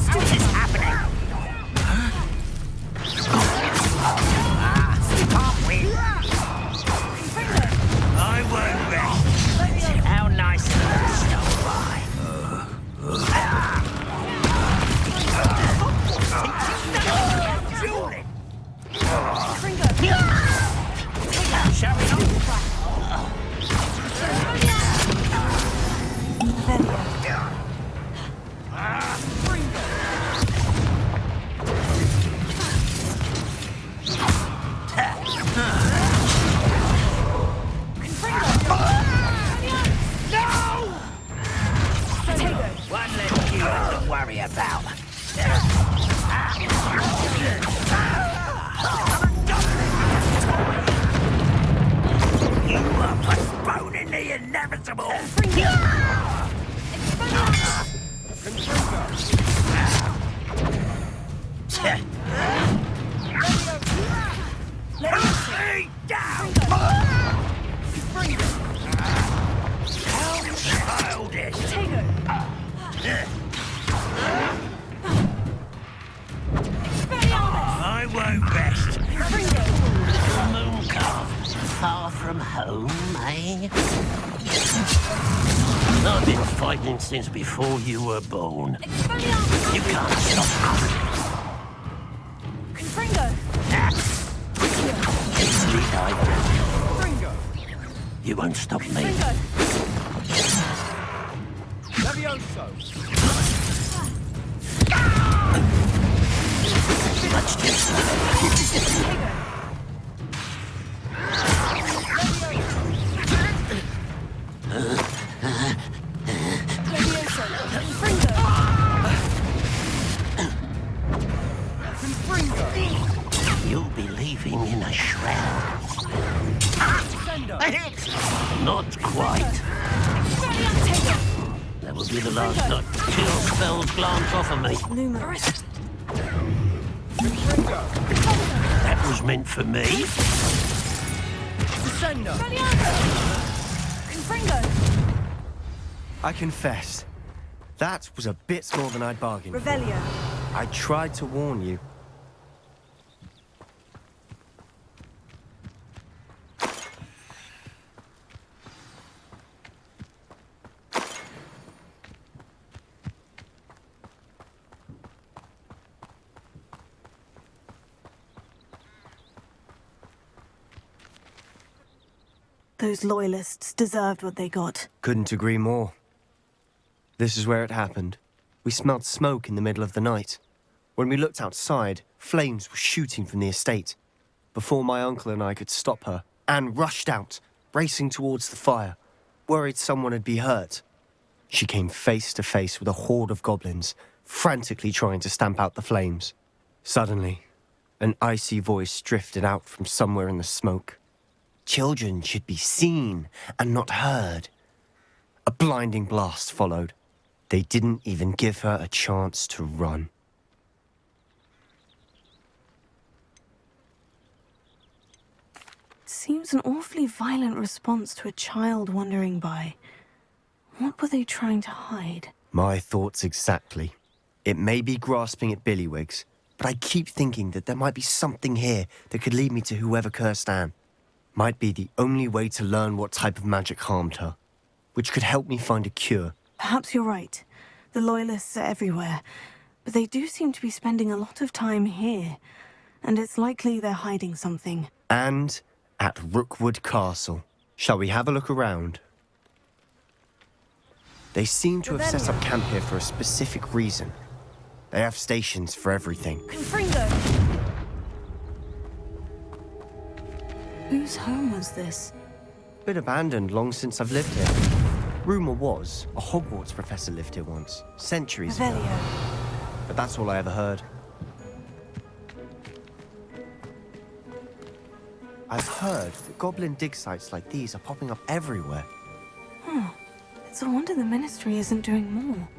What is happening? Can't we? I won't rest. How nice of you to stop by. Shall we not? One less human to worry about. You are postponing the inevitable. I won't rest. Little moon calf, far from home, eh? I've been fighting since before you were born. You can't stop us. Easily either. You won't stop me. Much too slow. You'll be leaving in a shroud. Not quite. That will be the last that chill spells glance off of me. That was meant for me. Descendo! I confess, that was a bit more than I'd bargained for. I tried to warn you. Those loyalists deserved what they got. Couldn't agree more. This is where it happened. We smelled smoke in the middle of the night. When we looked outside, flames were shooting from the estate. Before my uncle and I could stop her, Anne rushed out, racing towards the fire, worried someone had been hurt. She came face to face with a horde of goblins, frantically trying to stamp out the flames. Suddenly, an icy voice drifted out from somewhere in the smoke. Children should be seen and not heard. A blinding blast followed. They didn't even give her a chance to run. Seems an awfully violent response to a child wandering by. What were they trying to hide? My thoughts exactly. It may be grasping at Billywigs, but I keep thinking that there might be something here that could lead me to whoever cursed Anne. Might be the only way to learn what type of magic harmed her, which could help me find a cure. Perhaps you're right. The Loyalists are everywhere, but they do seem to be spending a lot of time here, and it's likely they're hiding something. And at Rookwood Castle. Shall we have a look around? They seem to have set up camp here for a specific reason. They have stations for everything. Whose home was this? Been abandoned long since I've lived here. Rumour was, a Hogwarts professor lived here once, centuries ago. But that's all I ever heard. I've heard that goblin dig sites like these are popping up everywhere. It's a wonder the Ministry isn't doing more.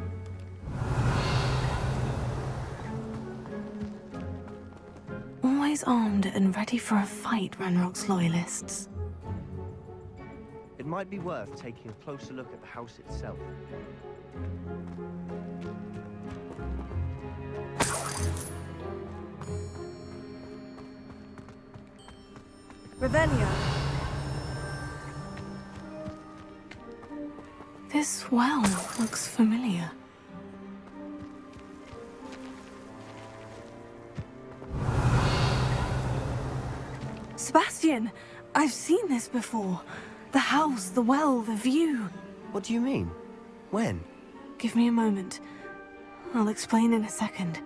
Always armed and ready for a fight, Ranrock's loyalists. It might be worth taking a closer look at the house itself. Revelio. This well looks familiar. Sebastian, I've seen this before. The house, the well, the view. What do you mean? When? Give me a moment. I'll explain in a second.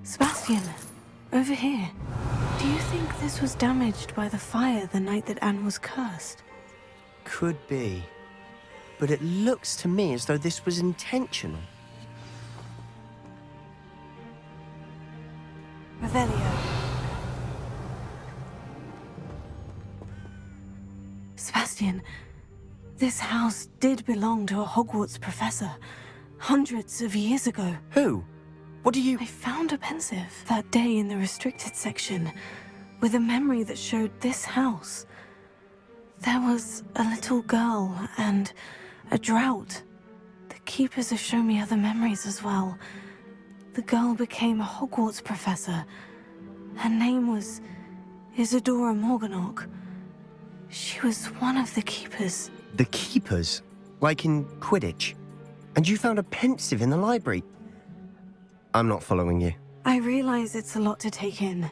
Sebastian, over here. Do you think this was damaged by the fire the night that Anne was cursed? Could be. But it looks to me as though this was intentional. Revelio. Sebastian, this house did belong to a Hogwarts professor, hundreds of years ago. Who? What do you... I found a pensive that day in the restricted section, with a memory that showed this house. There was a little girl and a drought. The keepers have shown me other memories as well. The girl became a Hogwarts professor. Her name was Isadora Morganach. She was one of the keepers. The keepers? Like in Quidditch? And you found a pensive in the library? I'm not following you. I realize it's a lot to take in.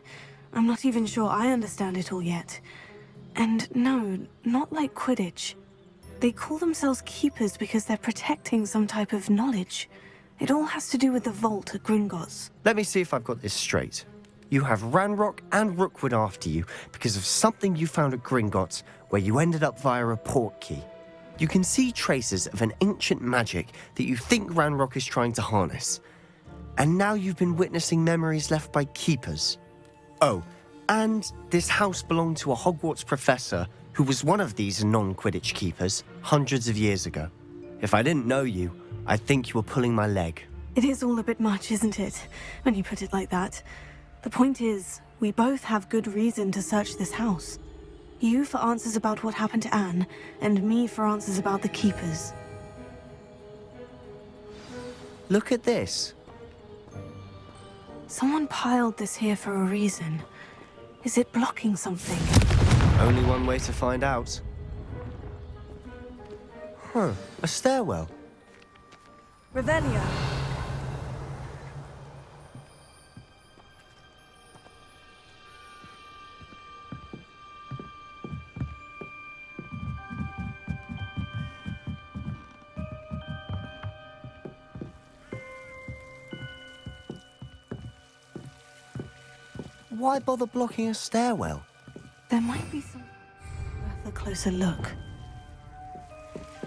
I'm not even sure I understand it all yet. And no, not like Quidditch. They call themselves keepers because they're protecting some type of knowledge. It all has to do with the vault at Gringotts. Let me see if I've got this straight. You have Ranrock and Rookwood after you because of something you found at Gringotts where you ended up via a port key. You can see traces of an ancient magic that you think Ranrock is trying to harness. And now you've been witnessing memories left by keepers. Oh, and this house belonged to a Hogwarts professor who was one of these non-Quidditch keepers hundreds of years ago. If I didn't know you, I'd think you were pulling my leg. It is all a bit much, isn't it, when you put it like that? The point is, we both have good reason to search this house. You for answers about what happened to Anne, and me for answers about the keepers. Look at this. Someone piled this here for a reason. Is it blocking something? Only one way to find out. Huh, a stairwell. Revelio. Why bother blocking a stairwell? There might be some worth a closer look.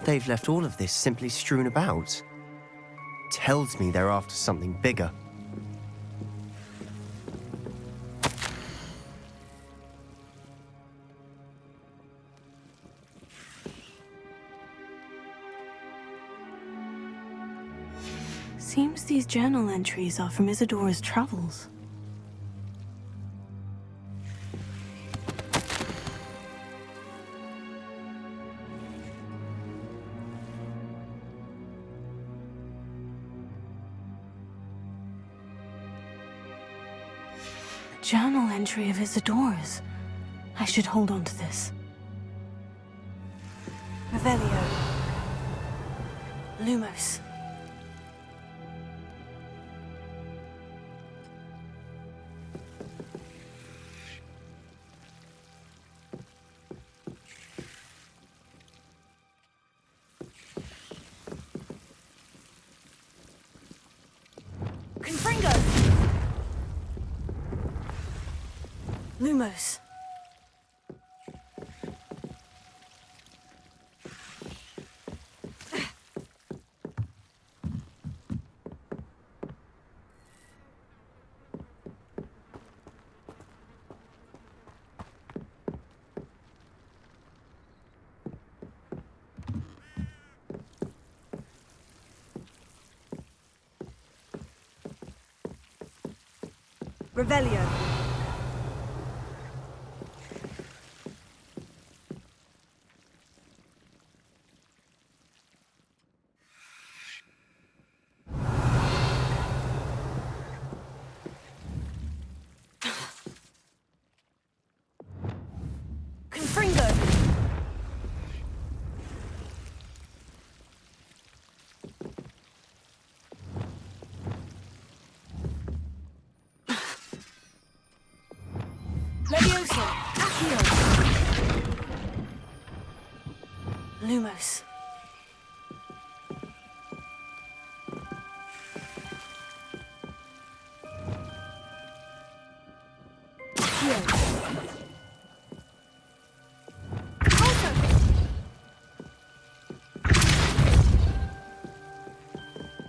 They've left all of this simply strewn about. Tells me they're after something bigger. Seems these journal entries are from Isadora's travels. Journal entry of Isadora's. I should hold on to this. Revelio. Lumos. Lumos. Revelio. Confringo. Leviosa. Accio. Lumos.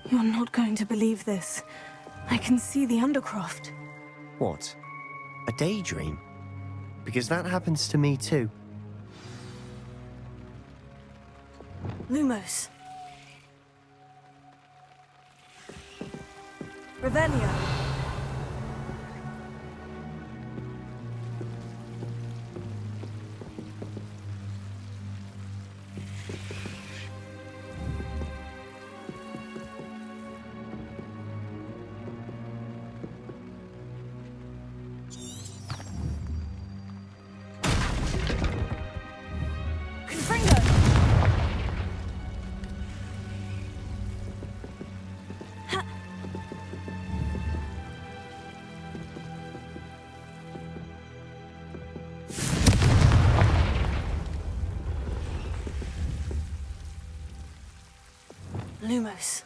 You're not going to believe this. I can see the Undercroft. What? A daydream? Because that happens to me too. Lumos. Revelio. Lumos.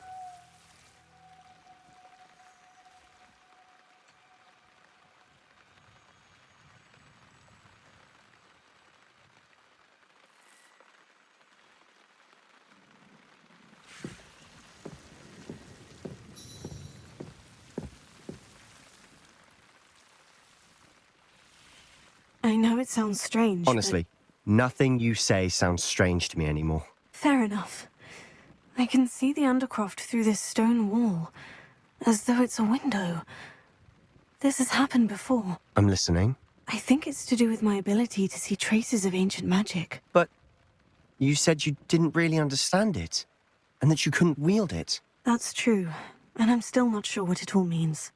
I know it sounds strange. Honestly, nothing you say sounds strange to me anymore. Fair enough. I can see the Undercroft through this stone wall, as though it's a window. This has happened before. I'm listening. I think it's to do with my ability to see traces of ancient magic. But you said you didn't really understand it, and that you couldn't wield it. That's true, and I'm still not sure what it all means.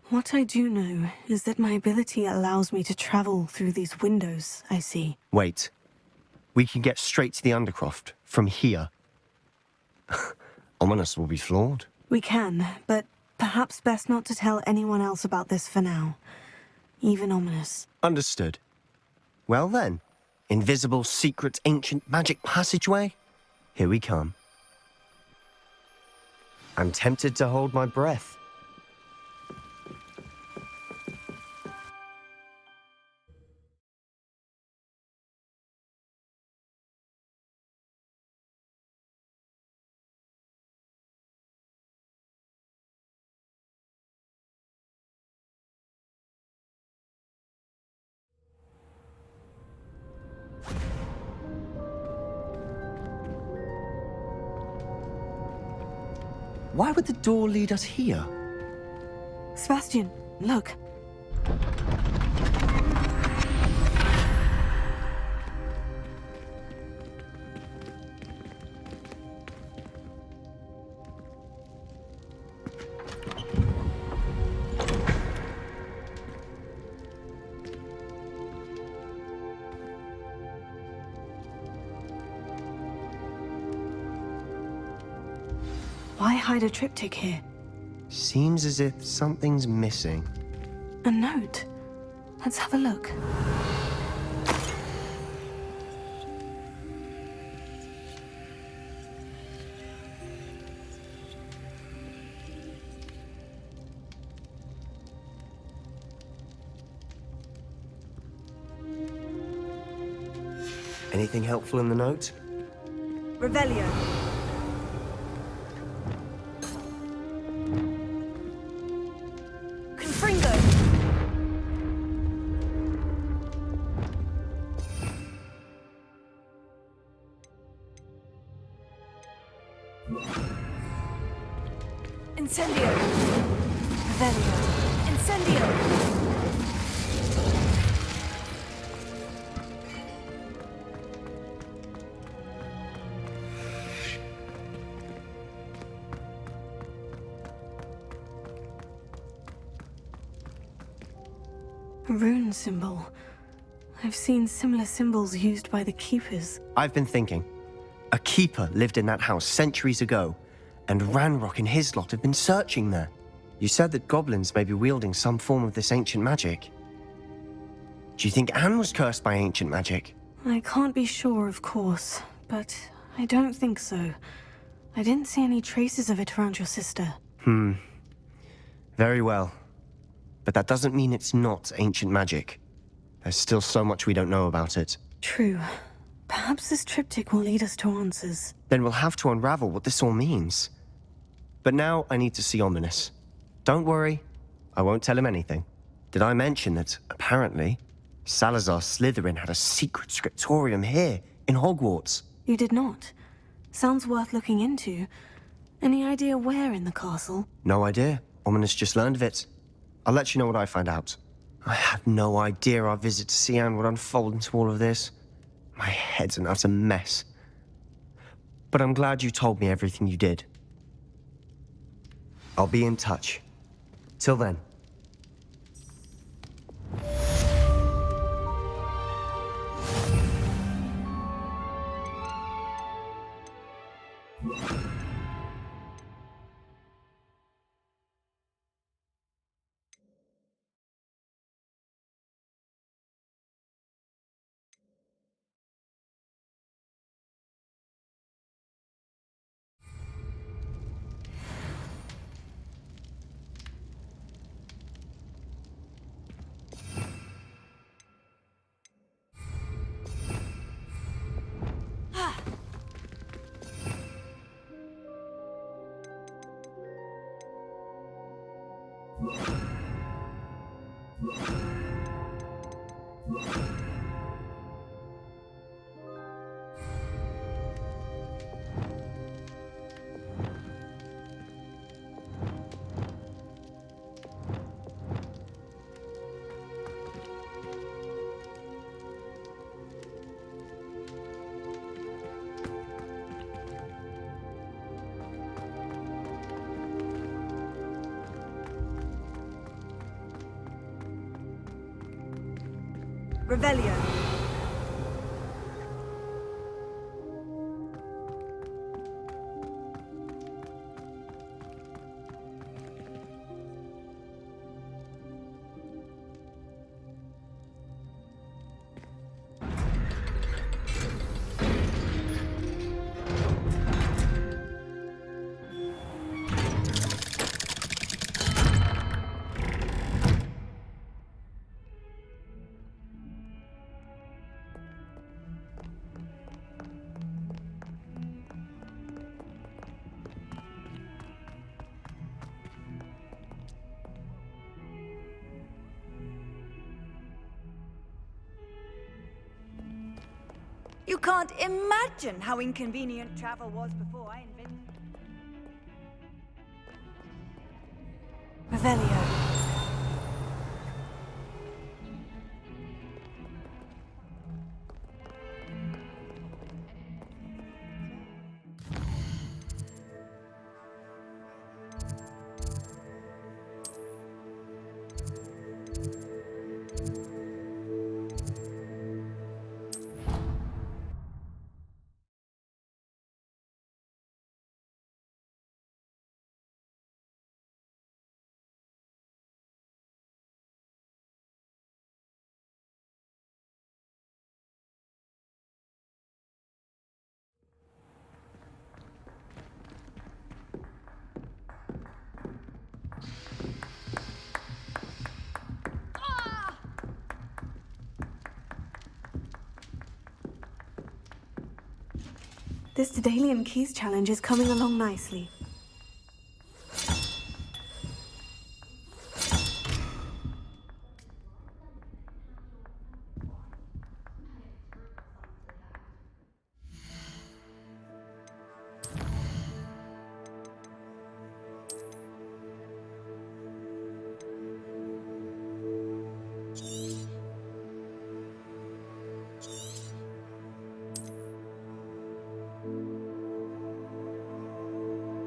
What I do know is that my ability allows me to travel through these windows I see. Wait. We can get straight to the Undercroft from here. Ominous will be flawed. We can, but perhaps best not to tell anyone else about this for now. Even Ominous. Understood. Well then, invisible, secret, ancient magic passageway? Here we come. I'm tempted to hold my breath. Why would the door lead us here? Sebastian, look. Why hide a triptych here? Seems as if something's missing. A note. Let's have a look. Anything helpful in the note? Revelio. Confringo. Incendio. Revelio. Incendio! A rune symbol. I've seen similar symbols used by the keepers. I've been thinking. A keeper lived in that house centuries ago, and Ranrock and his lot have been searching there. You said that goblins may be wielding some form of this ancient magic. Do you think Anne was cursed by ancient magic? I can't be sure, of course, but I don't think so. I didn't see any traces of it around your sister. Very well. But that doesn't mean it's not ancient magic. There's still so much we don't know about it. True. Perhaps this triptych will lead us to answers. Then we'll have to unravel what this all means. But now I need to see Ominous. Don't worry, I won't tell him anything. Did I mention that, apparently, Salazar Slytherin had a secret scriptorium here, in Hogwarts? You did not. Sounds worth looking into. Any idea where in the castle? No idea. Ominous just learned of it. I'll let you know what I find out. I had no idea our visit to Cian would unfold into all of this. My head's an utter mess. But I'm glad you told me everything you did. I'll be in touch. Till then. Revelio. You can't imagine how inconvenient travel was before I invented... Revelio. This Daedalian Keys challenge is coming along nicely.